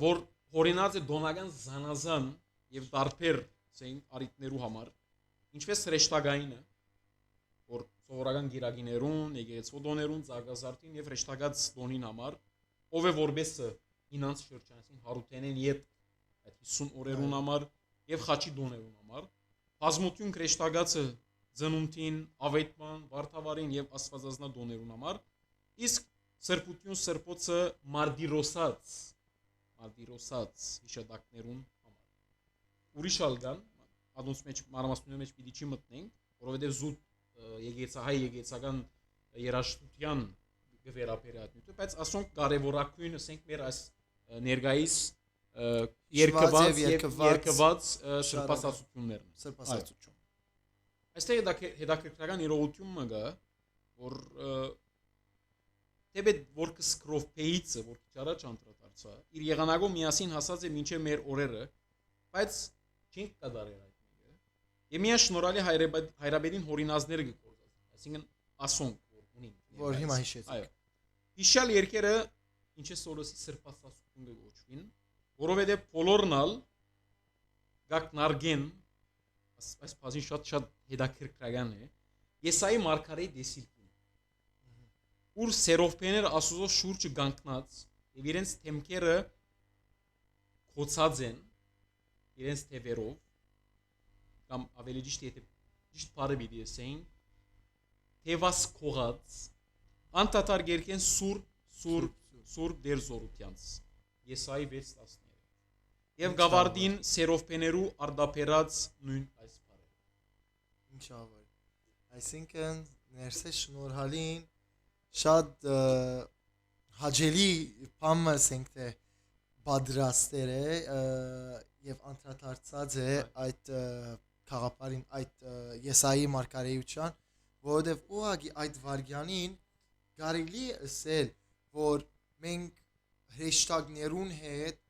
որ հորինած է դոնական զանազան եւ դարբեր ասենք արիտներու համար ինչպես հրեշտակայինը որ սովորական գիրագիներուն, եկեղեցվոդոներուն, զարգազարդին եւ հրեշտակած դոնին համար ով է որբեսը ինանց շրջանին հարութենեն յետ այդ 50 օրերուն համար եւ խաչի դոներուն համար բազմություն հրեշտակածը ծնունդին, ավետման, վարդավարին եւ աստվածազնա դոներուն համար իսկ սրբություն սրբոցը մարդիրոսած հիշադակներուն համար ուրիշ ալգան adons մեջ մարամասնությունների մեջ պիտի չի մտնենք որովհետեւ զուտ եկեցահայ եկեցական երաշտության գվերապերատնյութը բայց ասոնք կարևորակույն ասենք մեր այս ներգայիս երկված սրբասացություններն այստեղ հետաքրքրական իրողություն մը գա որ դեպի որ կսկրոպեիցը որ ճարաչ անդրադարձա իր եղանակով միասին հասած է մինչև մեր օրերը բայց չենք կդարել այդ մեկը եւ միա շնորհալի հայրաբերին հորինազները գործած այսինքն ասոնք որ ունին որ հիմա հիշեցիք այո հիշալ երկերը ինչ է սորոսի սրբասացություն գոչվին որովհետեւ բոլորնալ գակնարգեն այս բաժին շատ հետաքրքրական է Եսայի մարգարեի դեսիլքին ուր սերովպեները ասուզո շուրջը գանկնած եւ իրենց թեմքերը խոցած են իրենց թևերով կամ ավելի ճիշտ եթե ճիշտ բառը պիտի ասեին թևաս կողած անտատար գերքեն սուր դեր զորությանց Եսայի 6:10 եւ գավարդին սերովպեներու արդապերած նույն այս բառը ինչ ավար այսինքն ներսե շնորհալին շատ հաջելի բան ասենք թե բادرաստեր է եւ անդրադարձած է այդ խաղապարին այդ Եսայի մարգարեության որովհետեւ ուղղակի այդ վարգյանին կարելի է ասել որ մենք հրեշտակներուն հետ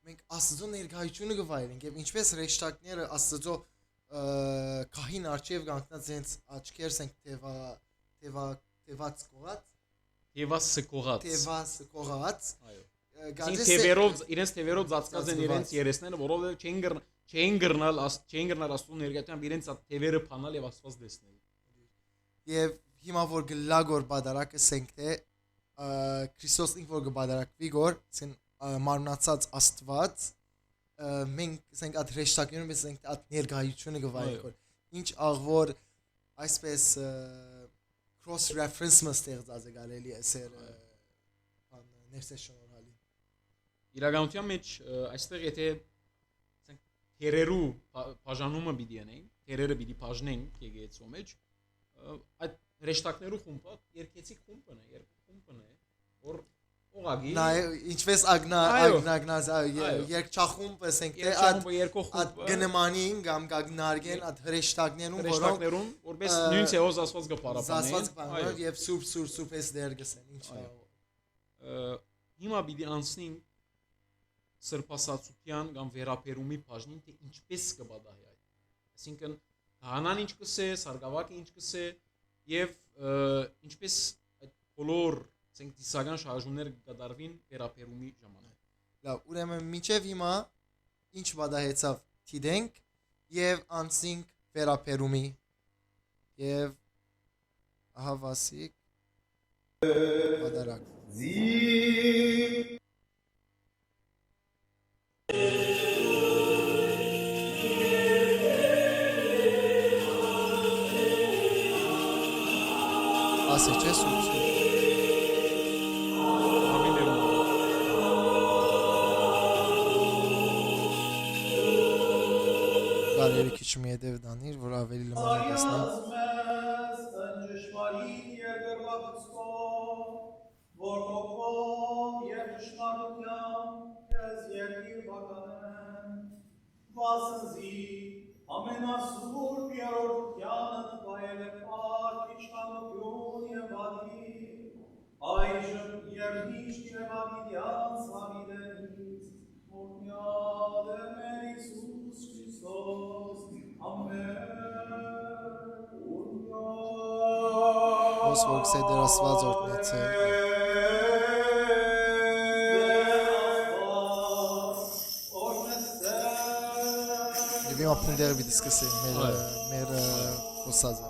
մենք Աստծո ներկայությունը գվայրենք եւ ինչպես հրեշտակները Աստծո քահին արչեւ կանգնած իրենց աչքերս ենք թևած կողած այո թևերով իրենց թևերով ծածկած են իրենց երեսները որովհետեւ չեն գրնալ Աստծո ներկայությամբ իրենց թևերը փանալ եւ Աստված տեսնել եւ հիմա որ գլագոր բادرակը ասենք թե Քրիստոսն որ գբادرակվի գոր ցեն մարմնացած Աստված մենք ասենք այդ հրեշտակներում ասենք այդ ներկայությունը գվայրենք ինչ աղվոր այսպես cross reference-ը ստեղծած է գալելի էսեր ներսե շնորհալի իրականության մեջ այստեղ եթե ասենք թերերու բաժանումը պիտի անենք թերերը պիտի բաժնենք եկեղեցու մեջ այդ հրեշտակներու խումբը երկեցիկ խումբն է որ օղագի նայ ինչպես ագնագնազ երկչախումբ ասենք թե այդ գնմանին կամ գագնարգեն այդ հրեշտակներուն հրեշտակներուն որպես նույն սեոզ ասված գփարապանեն եւ սուրբ էս դեր գսեն ինչ հիմա պիտի անցնենք սրբասացության կամ վերապերումի բաժնին թե ինչպես կբադահի այդ այսինքն հանան ինչ կսե սարգավակը ինչ կսե եւ ինչպես այդ բոլոր ասենք դիսական շարժումներ կդարվին վերապերումի ժամանակ լավ ուրեմն մինչեւ հիմա ինչ բադահեցավ թիդենք եւ անցինք վերապերումի եւ ահա Վասիկ Բադարակ ասե չէ սուց Ամին դերում գալերի քիչ մի հետև դանիր որ ավելի լմանակացնի ամենասուրբ երրորդյանդ վայել է պարկ իշխանություն և բադիր, այժմ և միշտ և ավիդյանց ավիդենից, մորմյալ է մեր Իսուս Քրիստոս, ամեն, ոնց որ գսե դեր Աստված օրհնեցե Եվ հիմա փունդերը պիտի սկսի մեր խոսածը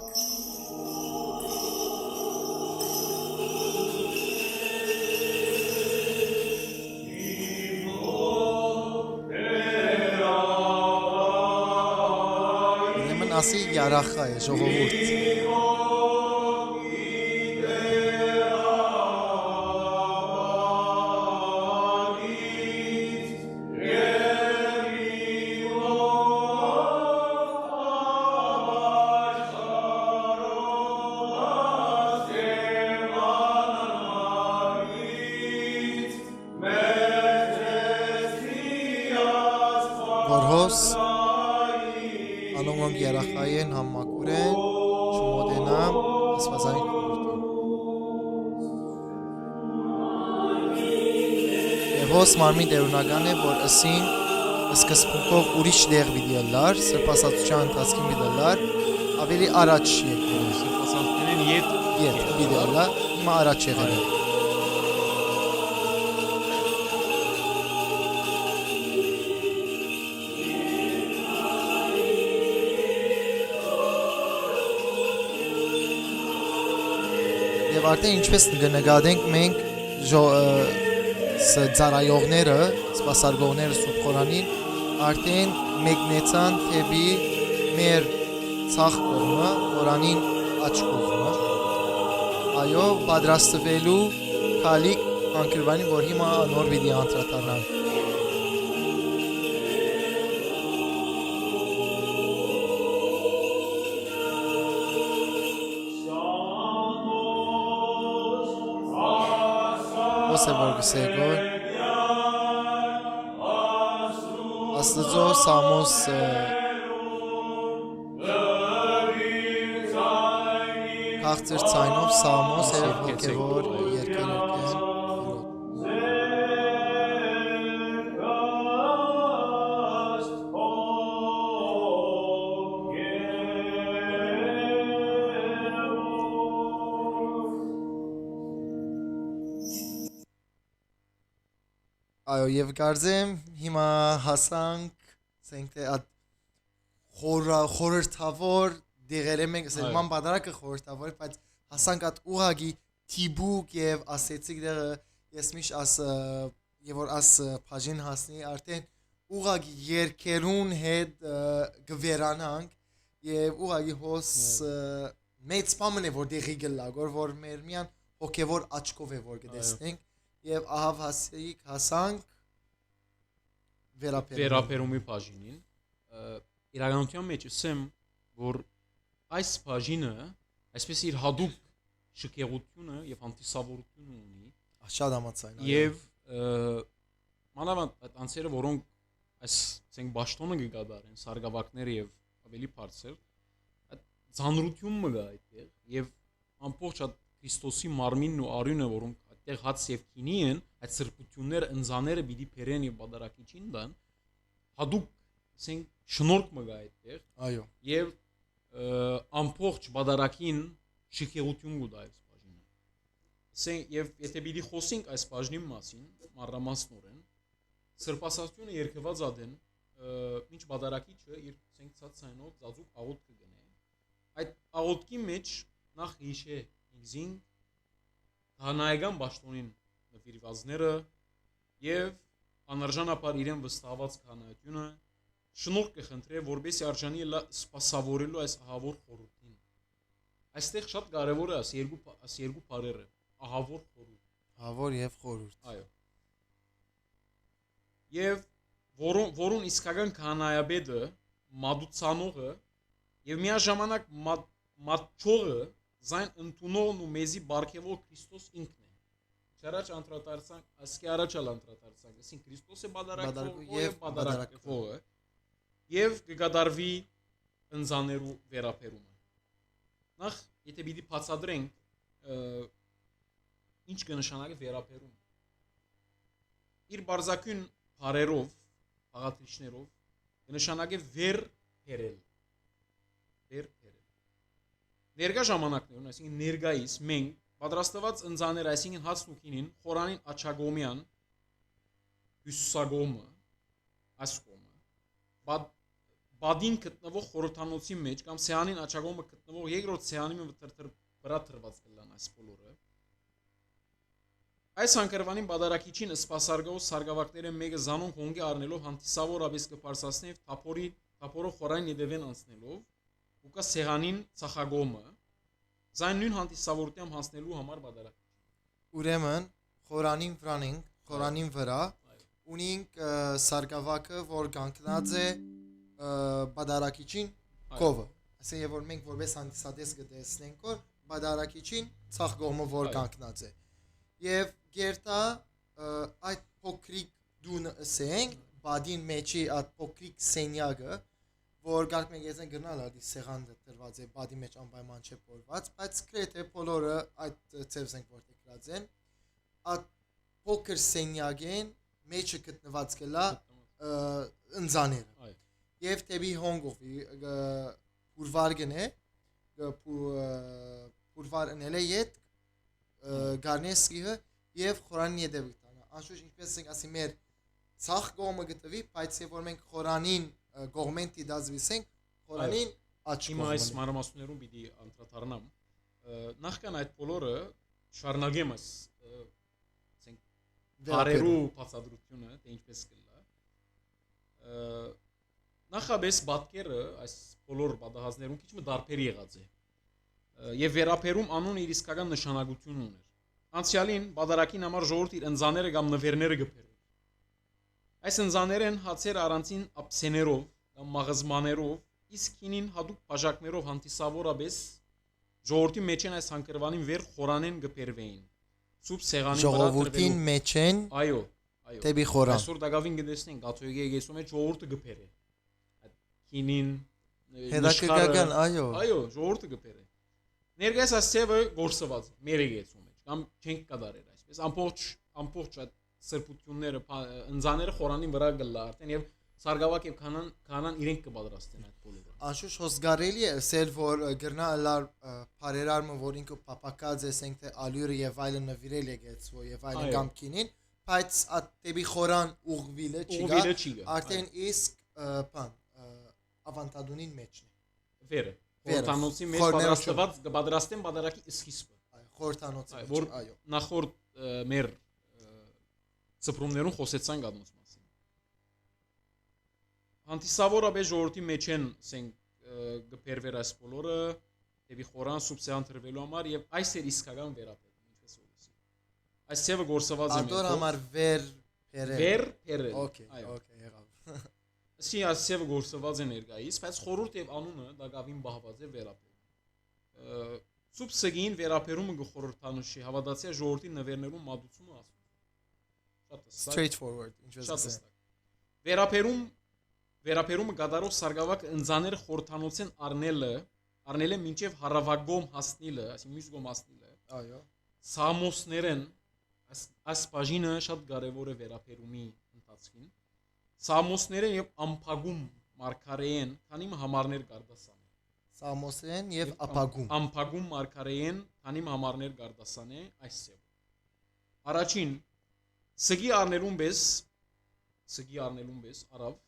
Ուրեմն ասի երախա է ժողովուրդ որ հոս անոնք երախայի են համակուր են չմոտենամ ասվածային խորհրդին Եվ հոս մարմին դերունական է որ ըսին սկզբունքով ուրիշ դեղ պիտի ըլլար սրբասացության ընթացքին պիտի ըլլար ավելի առաջ եկել սրբասացությունն ետ պիտի ըլլար հիմա առաջ եղել է Եվ արդեն ինչպես կնկատենք մենք ծառայողները, սպասարկողները Սուրբ Խորանին արդեն մեկնեցան թեպի մեր ցախ կողմը, Խորանին աջ կողմը։ Այո, պատրաստվելու քալիք անկրվանի, որ հիմա նոր պիտի անդրադառնանք։ Ոսե որ գսեգոր Աստծո Սամոս քաղցր ցայնով Սամոս եւ հոգեվոր երկեր Այո, եւ կարծեմ հիմա հասանք, ասենք թե խորհրդավոր դեղերը մենք ասեմ բادرակը խորհրդավոր է, բայց հասանք այդ ուղագի թիբուկ եւ ասեցիկ դեղը ես միշտ աս եւ որ աս բաժին հասնի արդեն ուղագի երկերուն հետ գվերանանք եւ ուղագի հոս մեծ բամն է որ դեղի գլագոր որ մեր միան հոգեվոր աչքով է որ գտեսնենք Եվ ահավ հասանք վերապերումի բաժինին իրականության մեջ ասեմ որ այս բաժինը այսպես իր հadoop շքեղությունը եւ անտիսավորությունը ունի շատ համացայն եւ մանավանդ այդ անձերը որոնք այս ցենք ճաշտոնը կգադարեն սարգավակները եւ ավելի բարձր այդ ցանրություն մը գա այդտեղ եւ ամբողջ այդ Քրիստոսի մարմինն ու արյունը որոնք այդտեղ հաց եւ քինի են այդ սրբությունները ընձաները պիտի բերեն եւ բادرակիչին դան հadoop ցենք շնորհք մը գա այդտեղ այո եւ ամբողջ բادرակին շքեղություն գուտա այս բաժինը ասենք եւ եթե պիտի խոսենք այս բաժնի մասին մանրամասնորեն սրբասացությունը երկված ադեն ինչ բادرակիչը իր ցենք ցած ցայնով ծածուկ աղոտ կգնե այդ աղոտքի մեջ նախ հիշե ինքզին հանայգան ճշտոնին նվիրվածները եւ անարժանապար իրեն վստահված քանայությունը շնորհք կխնդրե որբեսի արժանի սպասավորելու այս ահավոր խորհրդին այստեղ շատ կարևոր է այս երկու բառերը ահավոր խորհուրդ Ահավոր եւ խորհուրդ այո եւ որուն իսկական քանայաբեդը մատուցանողը եւ միաժամանակ մատչողը զայն ընդունողն ու մեզի բարգեւող Քրիստոս ինքն է չարաճ անդրադարձանք ասկի առաջալ անդրադարձանք ասին Քրիստոս է բادرակող եւ բادرակողը եւ կգադարվի ընձաներու վերապերումը նախ եթե պիտի բացատրենք ինչ կնշանակի վերապերում իր բարձակուն բարերով աղատրիչներով կնշանակի վեր փերել ներկա ժամանակներում այսինքն ներկայիս մենք պատրաստված ընձաներ այսինքն հացն ու քինին խորանին աչագոմյան հյուսիսագոմը ասկոմը բադին գտնվող խորհրդանոցի մեջ կամ սեանին աչագոմը գտնվող երկրորդ սեանի վրա թրված կլան այս բոլորը այս հանգրվանին բادرակիչին սպասարկող սարգավակները մեկը զանոնք հոնգի առնելով հանդիսավոր աբես կփարսասնեվ թափորով խորային յետևեն անցնելով ու կա սեղանին ցախագոմը զայն նույն հանդիսավորությամբ հասնելու համար բادرակիչ Ուրեմն խորանին վրա ունենք սարգավակը որ կանգնած է բادرակիչին կովը ասեն եւ որ մենք որպես հանդիսատես կտեսնենք որ բادرակիչին ցախ գոմը որ կանգնած է եւ գերտա այդ փոքրիկ դուն ասենք բադին մեջի այդ փոքրիկ սենյակը որ գարկ մենք եզեն գնալ ադի սեղանը դրված է բադի մեջ անպայման չէ փորված բայց գրեթե բոլորը այդ ծևսենք որտեղ գրած են այդ փոքր սենյակեն մեջը գտնված կլա ընձաները եւ տեբի հոնգովի փուրվարգն է փուրվար ընելը յետ գարնեսկիը եւ խորանին յետևի տանա անշուշտ ինչպես ենք ասի մեր ցախ կողմը գտվի բայց եւ որ մենք խորանին կողմենտի դազվիսենք խորանին աչ կողմը այս մանրամասներում պիտի անդրադառնամ նախքան այդ բոլորը շարունակեմ այս ասենք բարերու բացատրությունը թե ինչպես կլա նախաբես բատկերը այս բոլոր բադահազներում քիչ մը դարբեր եղած է եւ վերապերում անուն իր իսկական նշանակություն ուներ անցյալին բادرակին համար ժողովուրդ իր ընձաները կամ նվերները գբերել այս ընձաներն հացեր առանցին ափսեներով կամ մաղզմաներով իսկ քինին հadoop բաժակներով հանդիսավորաբես ժողովրդի մեջ են այս հանգրվանին վեր խորանեն գբերվեին սուբ սեղանի վրա ժողովրդին մեջ են այո տեբի խորան այսօր դակավին գտեսնենք գաթոյգի եկեսում մեջ ժողովուրդը գբեր է այդ քինին հետաքրքրական այո ժողովուրդը գբեր է ներկայիս ասեվը գործված մեր եկեցում մեջ կամ չենք կդարել այսպես ամբողջ այդ սրբությունները ընձաները խորանին վրա գլա արդեն եւ սարգավակ եւ կանան իրենք կպատրաստեն այդ բոլորը անշուշտ հոսգարելի է ասել որ գրնալար բարերարմը որ ինքը պապակած է ասենք թե ալյուրը եւ այլը նվիրել է գեցվո եւ այլն կամ քինին բայց այդ տեբի խորան ուղվիլը չի գա արդեն իսկ բան ավանտադունին մեջն է վերը խորտանոցի մեջ պատրաստված կպատրաստեն բادرակի սկիզբը խորտանոցի որ այո նախորդ մեր ծփրումներուն խոսեցանք ադմոս մասին հանդիսավորաբե ժողովրդի մեջ են ասենք գբերվեր այս բոլորը դեպի խորան սուբսեան տրվելու համար եւ այս է իսկական վերապետում ինչպես որսի այս ծևը գործված է ադոր համար վեր փերել օքեյ եղավ Սի ասիվ գործված է ներկայիս, բայց խորհուրդ եւ անունը դա գավին բահված է վերապերում։ Սուբ սգին վերապերումը գխորհրդանշի հավատացիա ժողովրդի նվերներում մատուցումը ասում։ Շատ straightforward, ինչպես ասեմ։ Վերապերումը գադարող սարգավակ ընձաներ խորհրդանոցեն առնելը մինչև հարավագոմ հասնիլը, այսինքն մյուս գոմ հասնիլը։ Այո։ Սամոսներեն այս բաժինը շատ կարևոր է վերապերումի ընթացքին։ Սամոսները եւ ամփագում մարգարեեն, քանի համարներ գարդասան։ Սամոսեն եւ ապագում։ Ամփագում մարգարեեն, քանի համարներ գարդասան է այս ծև։ Առաջին սգի առնելուն պես արավ,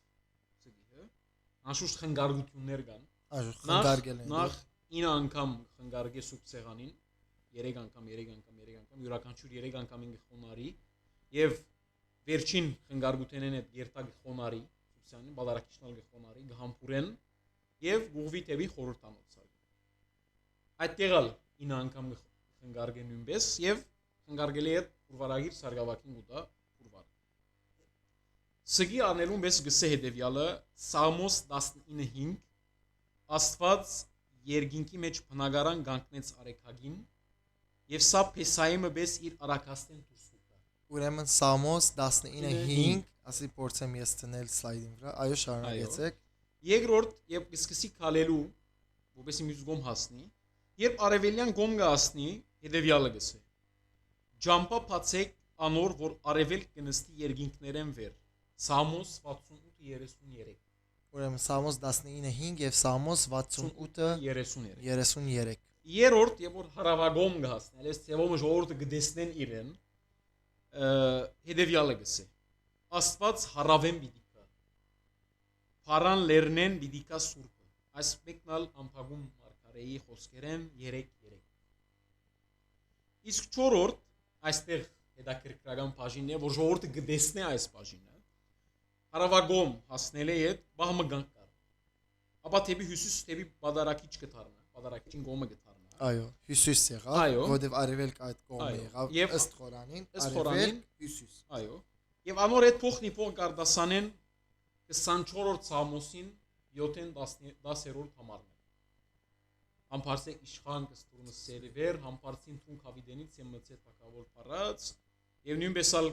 անշուշտ խնգարություններ կան։ Այո, խնգարգել են։ Նախ 9 անգամ խնգարգե սուրբ սեղանին, 3 անգամ, յուրաքանչյուր 3 անգամին գխոնարի եւ վերջին խնգարգութենեն այդ երթակ գխոնարի, սուրբ սեղանին բادرակիչնալ գխոնարի, գհամբուրեն եւ գուղվի տեւի խորհրդանոց սարք։ Այդ եղալ 9 անգամ խնգարգեն նույնպես եւ խնգարգելի է փուրվարագիր սարգավակին գուտա փուրվար։ Սգի անելուն պես գսե հետեւյալը Սամոս 19:5 Աստված երկինքի մեջ բնագարան գանքնեց արեքագին եւ սա Փեսայիմը պես իր արակաստեն դուրս ուտա։ Ուրեմն Սամոս 19:5, ասի փորձեմ ես տնել սլայդին վրա։ Այո, շարունակեցեք։ Երկրորդ եւ սկսի քալելու, որովհետեւ մյուս գոմ հասնի, երբ արևելյան գոմ գասնի, հետեւյալը գսե։ Ջամփա փացեք անոր, որ արևել կնստի երկինքներեն վեր։ Սամոս 68:33։ Ուրեմն Սամոս 19:5 եւ Սամոս 68:33։ Երրորդ, երբ որ հարավագոմ գասնի, այլես ծևոմը ժողովուրդը գտեսնեն իրեն, հետեւյալը գսե։ Աստված հարավեն պիտիկա։ Փարան լերնեն պիտիկա սուրբը։ Այս մեկնալ ամփագում մարգարեի խոսքերեն 3:3։ Իսկ չորրորդ, այստեղ հետաքրքրական բաժինն է, որ ժողովուրդը գտեսնե այս բաժինը։ Հարավագոմ հասնել է այդ բահմը գանք կար։ Ապա թեպի հյուսիս թեպի բادرակիչ կդառնա, բادرակիչին գոմը կդառնա։ Այո, հյուսիս եղավ, որովհետև արևելք այդ կողմը եղավ, ըստ Խորանին, արևելք հյուսիս։ Այո։ Եվ անոր այդ փոխնի փոխ գարդասանեն 24-րդ Սամոսին 7-10-րդ համարն։ Համբարձե իշխան կստուրնը սերվեր, համբարձին թուն կավիդենից եմ մծե տակավոր պարած, և նույնպես ալ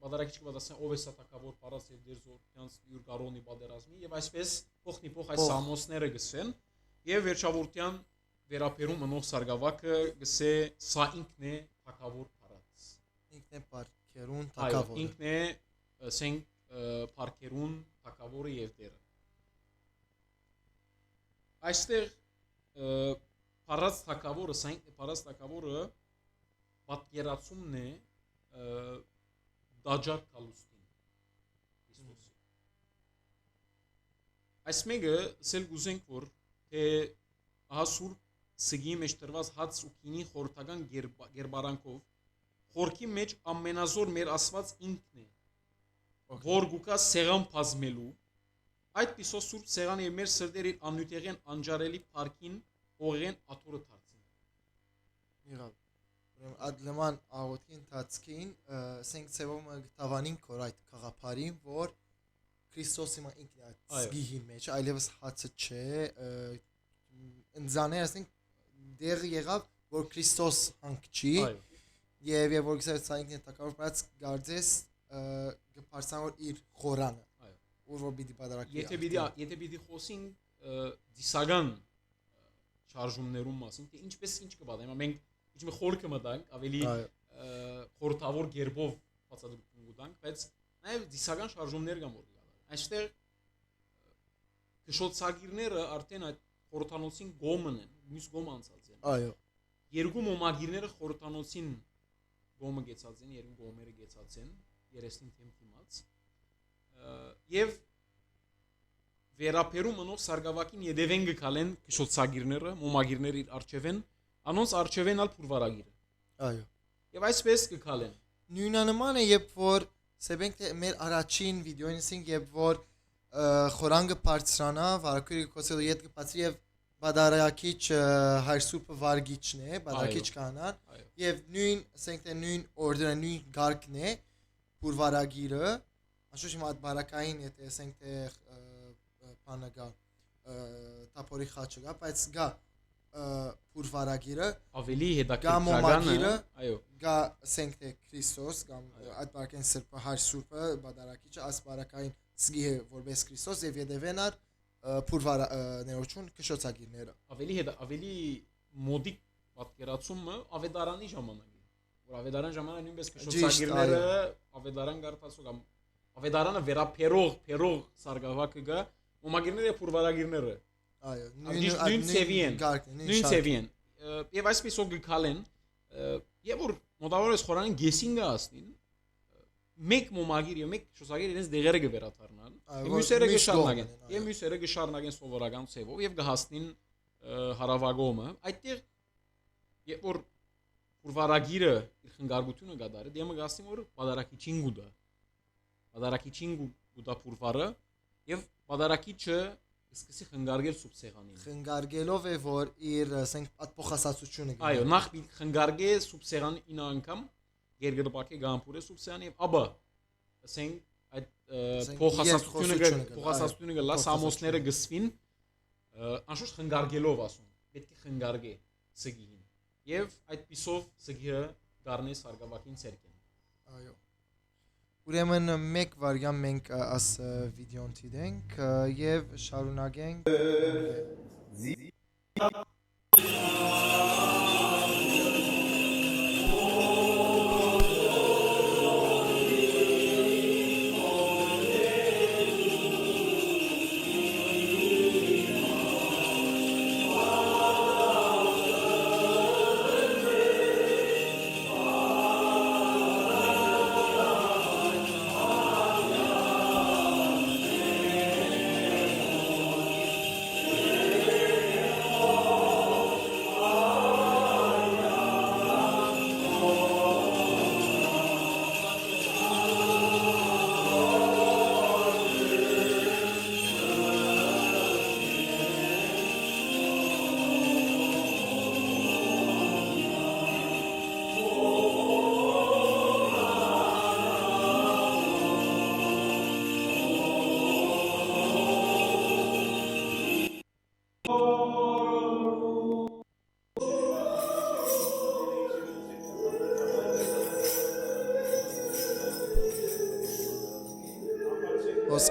բադարակիչ կվադասեն ով է սա տակավոր պարած և դեր զորքյանց յուր գարոնի բադերազմի, և այսպես փոխնի փոխ այս Սամոսները գսեն, և վերջավորության վերապերում մնող սարգավակը գսե սա ինքն է տակավոր պարած։ Ինքն է պարքերուն տակավորը։ Ինքն է սենք պարքերուն տակավորը և դերը։ Այստեղ պարած թակավորը, սայնք պարած թակավորը պատկերացումն է դաջար կալուստին Քրիստոսի։ Այս մեկը սել գուզենք, որ թե ահա սուրբ սգի մեջ տրված հաց ու կինի խորհրդական գերբարանքով խորքի մեջ ամենազոր մեր Աստված ինքն է, որ գուկա սեղան բազմելու, այդ պիսով սուրբ սեղան և մեր սրտերի աննյութեղեն անջարելի պարքին օղեն աթորը թարցին։ Եղավ, այդ լման աղոտքի ընթացքին սենք ծևոմը գտավանին կոր այդ կաղապարին, որ Քրիստոսի մա ինքն է այդ սգիհի մեջ, այլևս հացը չէ, ընձաներ ասենք դեղ եղավ, որ Քրիստոս հանք չի, և որ գսեր սա ինքն է տակավոր պարած գարձես գպարցան որ իր խորանը, որ բիդի բադարակի։ Եթե բիդի խոսին դիսագան շարժումներում մասին, թե ինչպես ինչ կբադա, մենք ինչ մի խորքը մտանք, ավելի խորհրդավոր գերբով բացատրություն կտանք, բայց նաև դիսագան շարժումներ կան որ գալար։ Այստեղ քշոցագիրները արդեն այդ խորհրդանոցին գոմն են, մյուս գոմ անցած են։ Այո։ Երկու մոմագիրները խորհրդանոցին գոմը գեցած են, երկու գոմերը գեցած են, 30 թեմ դիմաց։ Եվ վերապերում մնով սարգավակին յետևեն գկալեն քշոցագիրները, մոմագիրները իր արջևեն, անոնց արջևեն ալ փուրվարագիրը։ Այո։ Եվ այսպես գկալեն։ Նույնանման է, երբ որ սեբենք թե մեր առաջին վիդեոյինսին, երբ որ խորանգը բարձրանա, վարակույրը կոսելու ետ կպացրի և բադարակիչ հայրսուրպը վարգիչն է, բադարակիչ կանան, և նույն, ասենք թե նույն օրդրը, նույն գարկն է, փուրվարագիրը, անշուշ իմ այդ բարակային, եթե ասենք թե պանը գա, տապորի խաչը գա, բայց գա փուրվարագիրը, ավելի գա մոմագիրը, գա ասենք թե Քրիստոս, գա այդ բարակային սրպը, հայրսուրպը, բադարակիչը, այս բարակային սգի է որպես Քրիստոս և ետևենար փուրվարներոչուն քշոցագիրները։ Ավելի մոդիկ պատկերացումը ավետարանի ժամանակ է, որ ավետարան ժամանակ նույնպես քշոցագիրները ավետարան գարտացող կամ ավետարանը վերապերող սարգավակը գա, մոմագիրները փուրվարագիրները։ Այո, նույն ծևի են։ Եվ այսպեսով գկալեն, և որ մոտավորապես խորանին գեսին գասնին, մեկ մոմագիր եւ մեկ շոսագիր իրենց դեղերը կվերաթարնան Այո, եւ որ մյուսերը միշտ կշարունակեն կողմն են, եւ մյուսերը կշարունակեն սովորական ցեվով եւ կհասնին հարավագոմը այդտեղ երբ որ փուրվարագիրը իր խնգարգությունը գդարի դեմը գասին որ պադարակիչին գուդա պադարակիչին գուդա փուրվարը եւ պադարակիչը սկսի խնգարգել սուբսեղանին խնգարգելով է որ իր ասենք ատփոխասացությունը այո նախ խնգարգե սուբսեղանի 9 անգամ գերգրպակի գամփուրը սուբսեղանի եւ աբա ասենք այդ փոխասացությունը գլա սամոսները գսվին անշուշտ խնգարգելով ասում պետք է խնգարգե սգին եւ այդ պիսով սգիը գառնի սարգավակին ցերկեն այո ուրեմն մեկ վարյան մենք աս վիդեոն դիտենք եւ շարունակենք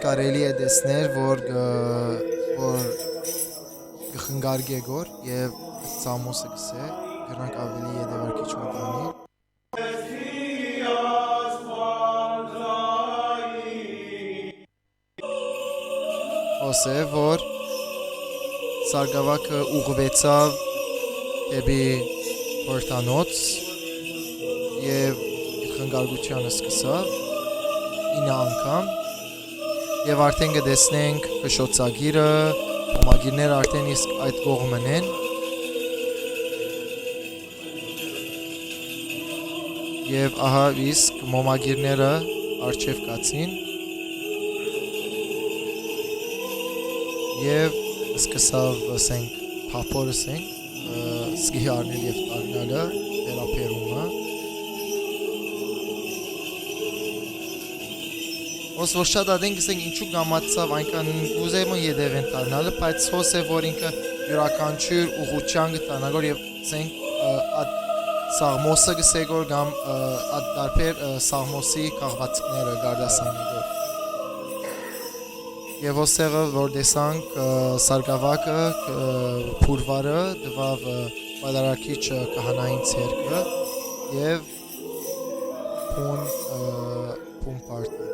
Կարելի է տեսնել որ գխնգարգե գոր եւ սամոսը գսե գրանք ավելի եդեվարկիչ մտանի Ոսե որ սարգավակը ուղղվեցավ դեպի հորտանոց եւ խնգարգությունը սկսավ 9 անգամ Եվ արդեն կտեսնենք կշոցագիրը, մոմագիրները արդեն իսկ այդ կողմն են Եվ ահա իսկ մոմագիրները արջև կացին Եվ սկսավ ասենք փափորը ասենք սկի արնել եւ տագնալը վերապերումը Ոնց որ շատ ադենք ասենք ինչու գամացավ այնքան ուզեմ եդևեն տանալը, բայց հոս է որ ինքը յուրաքանչյուր ուղղության գտանագոր եւ ասենք այդ սաղմոսը գսեգոր կամ այդ տարբեր սաղմոսի քաղվածքները գարդասանիգոր Եվ հոսեղը որ տեսանք սարգավակը փուրվարը դվավ պադարակիչ կահանային ցերկը եւ փուն պարտը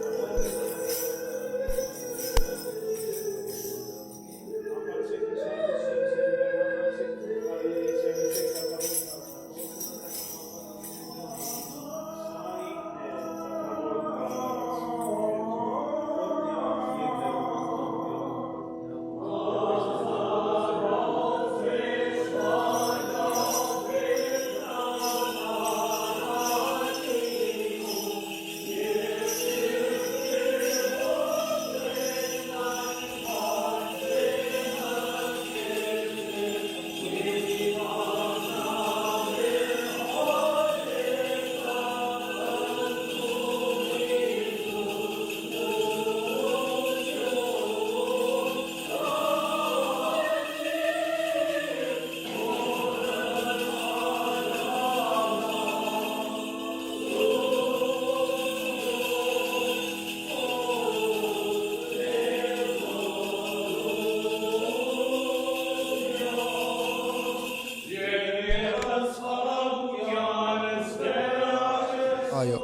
Այո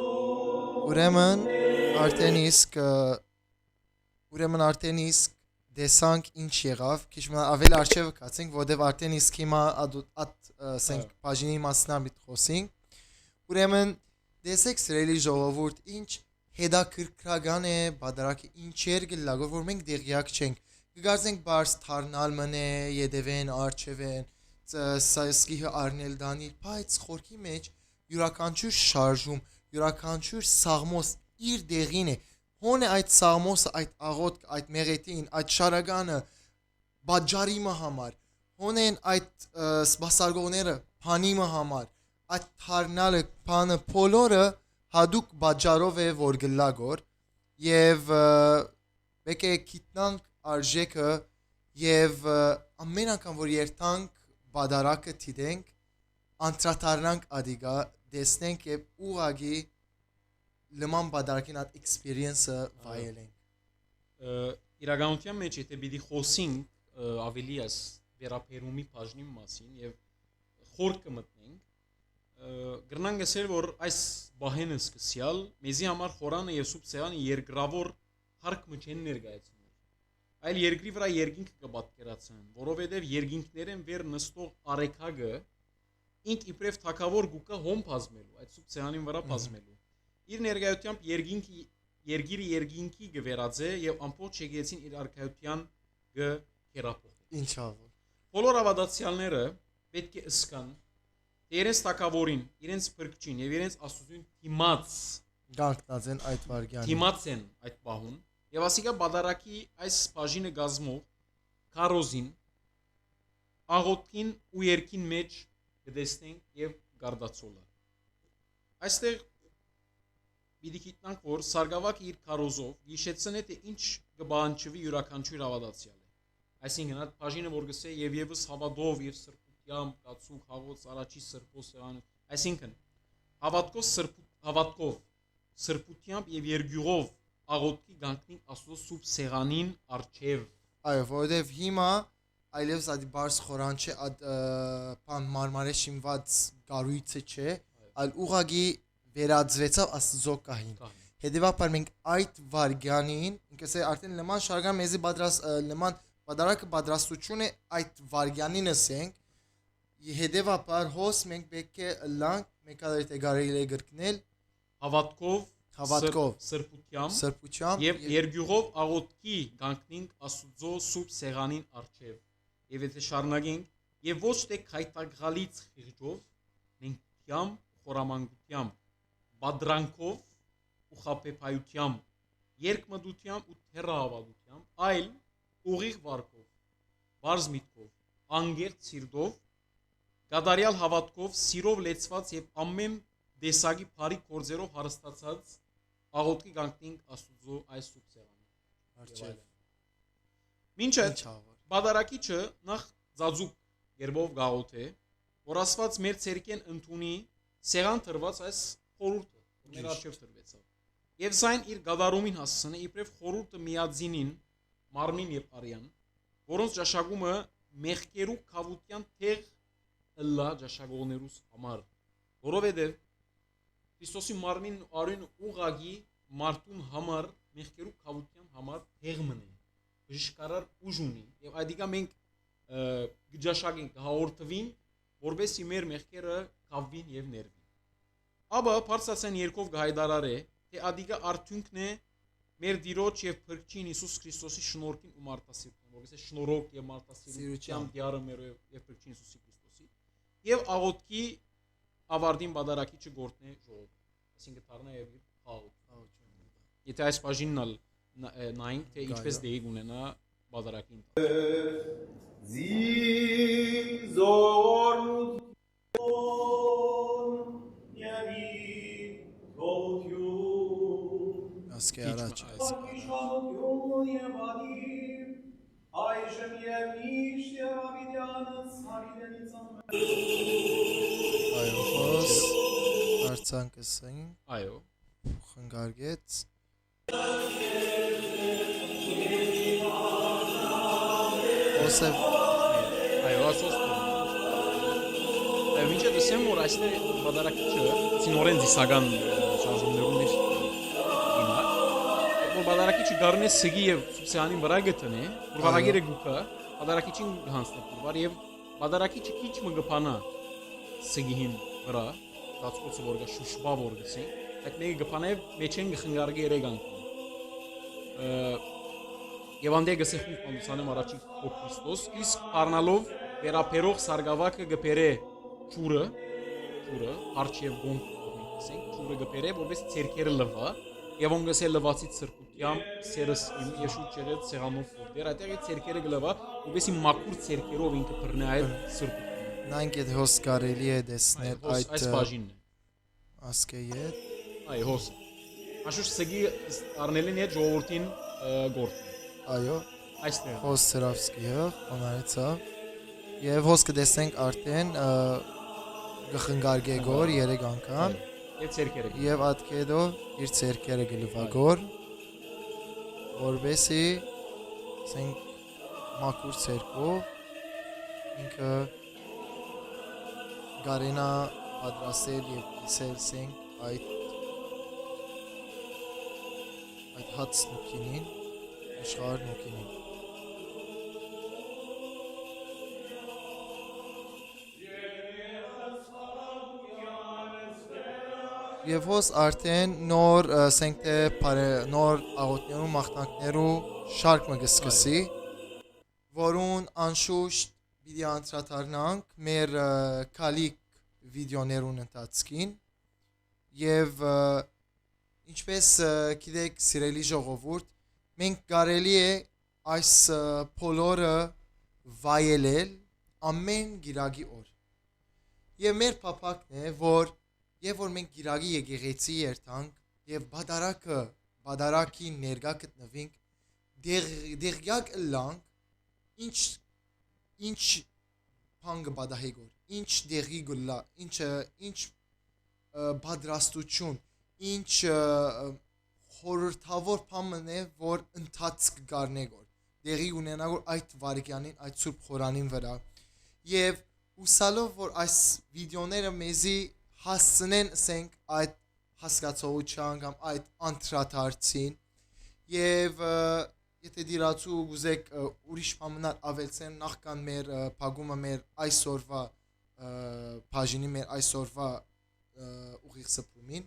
Ուրեմն արդեն իսկ դեսանք ինչ եղավ քիչ ավելի արժևը կացենք որովհետև արդեն իսկ հիմա այդ ասենք բաժինի մասնամիտ խոսենք Ուրեմն դեսեք սիրելի ժողովուրդ ինչ հետաքրքրական է բادرակը ինչեր գլագոր որ մենք դեղյակ չենք կգարձենք բարձ թարնալ մնե յետևեն արջևեն սկիհը արնել դանի բայց խորքի մեջ յուրաքանչյուր շարժում յուրաքանչյուր սաղմոս իր դեղին է հոն է այդ սաղմոսը այդ աղոտ այդ մեղետին այդ շարագանը բաջարիմը համար հոն են այդ սպասարկողները փանիմը համար այդ թարնալը փանը փոլորը հadouk բաջարով է որ գլագոր եւ մեկ է գիտնանք արժեքը եւ ամեն անգամ որ երթանք բادرակը դիտենք անդրադառնանք ադիգա դեսնենք եւ ուղագի լման բادرակին այդ experience-ը վայելենք իրականության մեջ եթե պիտի խոսենք ավելի այս վերապերումի բաժնի մասին եւ խորքը մտնենք գրնանք ասել որ այս բահենը սկսյալ մեզի համար խորանը եւ սուբ սեղանը երկրավոր հարկ մչեն ներկայացնում այլ երկրի վրա երկինքը կպատկերացնեն որովհետեւ երկինքներեն վեր նստող արեքագը ինք իբրև թակավոր գուկա հոմ բազմելու այդ սուբ սեանին վրա բազմելու իր ներկայությամբ երկիրը երկինքի գվերածե եւ ամբողջ եկեղեցին իր արքայության գերապոխի ինչով բոլոր ավադացիալները պետք է ըսկան իրենց թակավորին իրենց փրկչին եւ իրենց աստուծուն դիմաց գանկնած են այդ վարգյանը դիմաց են այդ բահուն եւ ասիկա բادرակի այս բաժինը գազմող քարոզին աղոտքին ու երկին մեջ գտեսնենք եւ գարդացոլը այստեղ պիտի գիտնանք որ սարգսակը իր քարոզով գիշեցնե թե ինչ կբանջվի յուրաքանչյուր ավադացիալ է այսինքն այդ բաժինը որ գսե եւ եւս հավատով եւ սրբությամբ կացուկ հաղոց առաջի սրբոսեղան այսինքն հավատքով սրբությամբ եւ երգյուղով աղոտքի գանքնին աստծո սուբ սեղանին արչև այո որովհետեւ հիմա այլևս այդ բարձ խորան չէ այդ բան մարմարե շինված գարույցը չէ այլ ուղագի վերածվեցավ աստծո կահին հետեւաբար մենք այդ վարգյանին ինքս է արդեն նման շարգան մեզի նման բادرակը պատրաստություն է այդ վարգյանին ասենք հետեւաբար հոս մենք պետք է լանք մեկ այլ կարելի է գրկնել հավատքով սրբությամբ եւ երգյուղով աղոտքի գանքնին աստծո սուբ սեղանին արչև եւ եթե շարունակենք եւ ոչ թե քայտակղալից խիղճով նենքյամ խորամանկությամբ բادرանքով ու խապեփայությամբ երկմտությամբ ու թերահավատությամբ այլ ուղիղ վարքով բարձ միտքով անգերտ սիրտով գադարյալ հավատքով սիրով լեցված եւ ամեն դեսագի բարի կորձերով հարստացած աղոտքի գանքնին աստծո այս սուբ սեղանին արչև մինչը բادرակիչը նախ ծածուկ երբով գաղոթե որ ասված մեր ցերկեն ընդունի սեղան տրված այս խորուրդը մեր արչև տրվեցավ եւ զայն իր գադարումին հասցնե իբրև խորուրդը միածինին մարմին եւ արյան որոնց ճաշակումը մեղքերու խավության թեղ ըլլա ճաշակողներուս համար որովհետեւ Քրիստոսի մարմին արին ուղագի մարդուն համար մեղքերու խավության համար թեղ մնե բժշկարար ուժ ունի եւ այդիկա մենք գճաշակենք հաղորդվին որովհետեւ մեր մեղքերը խավվին եւ ներվին ապա բարձրացան երկով գայդարարե թե ադիկա արդյունքն է մեր Տիրոջ եւ Փրկչին Հիսուս Քրիստոսի շնորհքին ու մարտասիրության որովհետեւ շնորհոք եւ մարտասիրության դիարը մեր եւ Փրկչին Հիսուսի Քրիստոսի եւ աղոտքի ավարտին բادرակիչը գործնե ժողով այսինքն դառնա եւ խաղոտ եթե այս բաժինն նայենք թե ինչպես դեպի ունենա բادرակին ասկե առաջ այժմ եւ միշտ եւ ավիդյանս հավիդենից այո հոս արցանկսային այո խնգարգեց Osef այո ասոս այո ինչ դասեմ որ այստեղ բادرակիչը ցինորեն դիսական շարժումներում մեջ ինա որ բادرակիչը գարնե սգի եւ սուբսյանին վրա գտնե որ վարագիրը գուկա բادرակիչին հանցնի որ եւ բادرակիչը քիչ մը գփանա սգին վրա դասկոցը որ գա շուշբա որ գսի այդ մեկը գփանե մեջ են գխնգարգի երեգան եւ անդե գսեխուն կոնդուսանեմ առաջի քո Քրիստոս իսկ առնալով վերապերող սարգավակը գբերե ճուրը արչև գոնք ասենք ճուրը գբերե որպես ցերկերը լվա եւ ոնգսե լվացից սրկությամբ սերս իմ եւ շուտ չեղեց սեղանով դեր այդտեղի ցերկերը գլվա որպեսի մաքուր ցերկերով ինքը բռնե այդ սրկությունը նայենք այդ հոս կարելի է տեսնել այս բաժինն է ասկե ետ այ հոս աշուշ սգի առնելին հետ ժողովրդին գործ այո այստեղ հոս Սրավսկիը խոնարեցա եւ հոս կտեսնենք արդեն գխնգարգե գոր 3 անգամ եւ ցերկերը եւ ատկեդո իր ցերկերը գլվագոր որբեսի ասենք մաքուր ցերկով ինքը գարենա պատրաստել եւ կիսել սենք այդ հաց նուքինին աշխարհ նուքինին Եվ հոս արդեն նոր ասենք թե նոր աղոթներու մաղթանքներու շարքը կսկսի, որուն անշուշտ պիտի անդրադառնանք մեր քալիք վիդեոներուն ընթացքին եւ ինչպես գիտեք սիրելի ժողովուրդ, մենք կարելի է այս բոլորը վայելել ամեն գիրագի օր։ Եվ մեր փափակն է, որ Եվ որ մենք գիրագի եկեղեցի երթանք եւ բադարակի ներգա գտնվենք դեղյակ լանք ինչ փանգ բադահեգոր ինչ դեղի գլա ինչ բադրաստություն ինչ խորհրդավոր բամն է որ ընթացք գարնեգոր դեղի ունենա որ այդ վարքյանին այդ սուրբ խորանին վրա եւ ուսալով որ այս վիդեոները մեզի հասցնեն ասենք այդ հասկացողության կամ այդ անդրադարձին եւ եթե դիրացու գուզեք ուրիշ բաներ ավելցեն նախքան մեր փագումը մեր այսօրվա բաժինի մեր այսօրվա ուղիղ սփռումին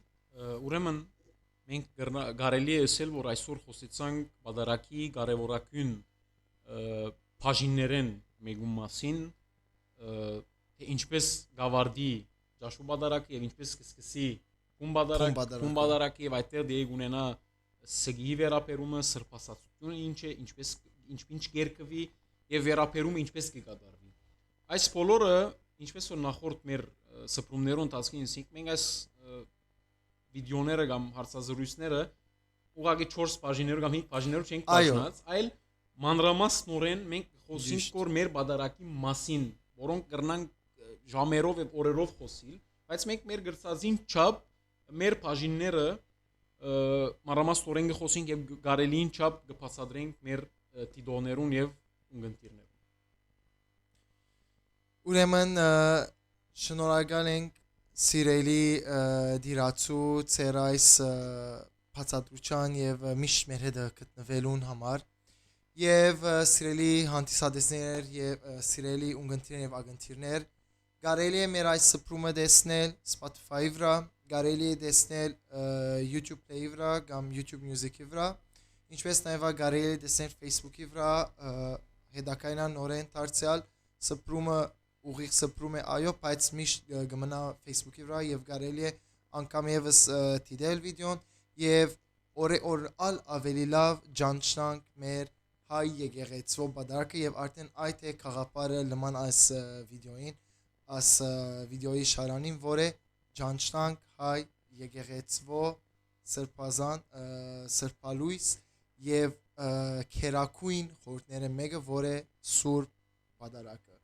ուրեմն մենք կարելի է ասել որ այսօր խոսեցանք բادرակի կարևորագույն բաժիններեն մեկու մասին թե ինչպես գավարդի Ճաշու բادرակը եւ ինչպես կսկսի քուն բادرակը եւ այդտեղ դեպի ունենա սգի վերապերումը սրբասացությունը ինչ է ինչ կերկվի եւ վերապերումը ինչպես կկատարվի այս բոլորը ինչպես որ նախորդ մեր սփռումներուն ընթացքին ասենք մենք այս վիդեոները կամ հարցազրույցները ուղղակի 4 բաժիններով կամ 5 բաժիններով չենք բաժնած այլ մանրամասնորեն մենք խոսենք որ մեր բادرակի մասին որոնք կրնանք ժամերով եւ օրերով խոսիլ, բայց մենք մեր գրծածին չափ մեր բաժինները մանրամասնորեն կխոսենք եւ կարելին չափ կբացատրենք մեր տիդոներուն եւ ունգընտիրներուն։ Ուրեմն շնորհակալ ենք սիրելի դիրացու ծեր այս բացատրության եւ միշտ մեր հետ գտնվելուն համար եւ սիրելի հանդիսատեսներ եւ սիրելի ունգընտիրներ եւ ագընտիրներ Կարելի է մեր այս սփռումը տեսնել Spotify-ի վրա, կարելի է տեսնել YouTube Play-ի վրա կամ YouTube Music-ի վրա, ինչպես նաև կարելի է տեսնել Facebook-ի վրա հետաքայնան նորեն դարձյալ սփռումը ուղիղ սփռում է այո, բայց միշտ կմնա Facebook-ի վրա եւ կարելի է անգամ եւս դիտել վիդեոն եւ օր ավելի լավ ճանչնանք մեր հայ եկեղեցու բادرակը եւ արդեն այդ է խաղապարը լման այս վիդեոին As վիդեոյի շարանին, որ է ճանչնանք հայ եկեղեցվո սրբազան սրբալույս եւ քերակույն խորհուրդները մեկը, որ է սուրբ բادرակը։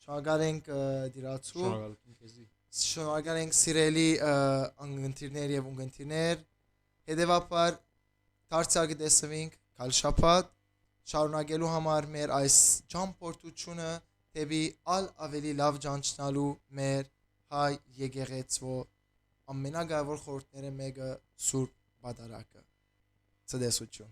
Շնորհակալ ենք դիրացու։ Շնորհակալ ենք սիրելի անգընտիրներ եւ ունգընտիրներ։ Հետևաբար դարձյալ կտեսնենք քալ շաբաթ շարունակելու համար մեր այս ճամփորդությունը Դեպի ավելի լավ ճանչնալու մեր հայ եկեղեցու ամենակարևոր խորհուրդները մեկը սուրբ բادرակը։ Ցտեսություն։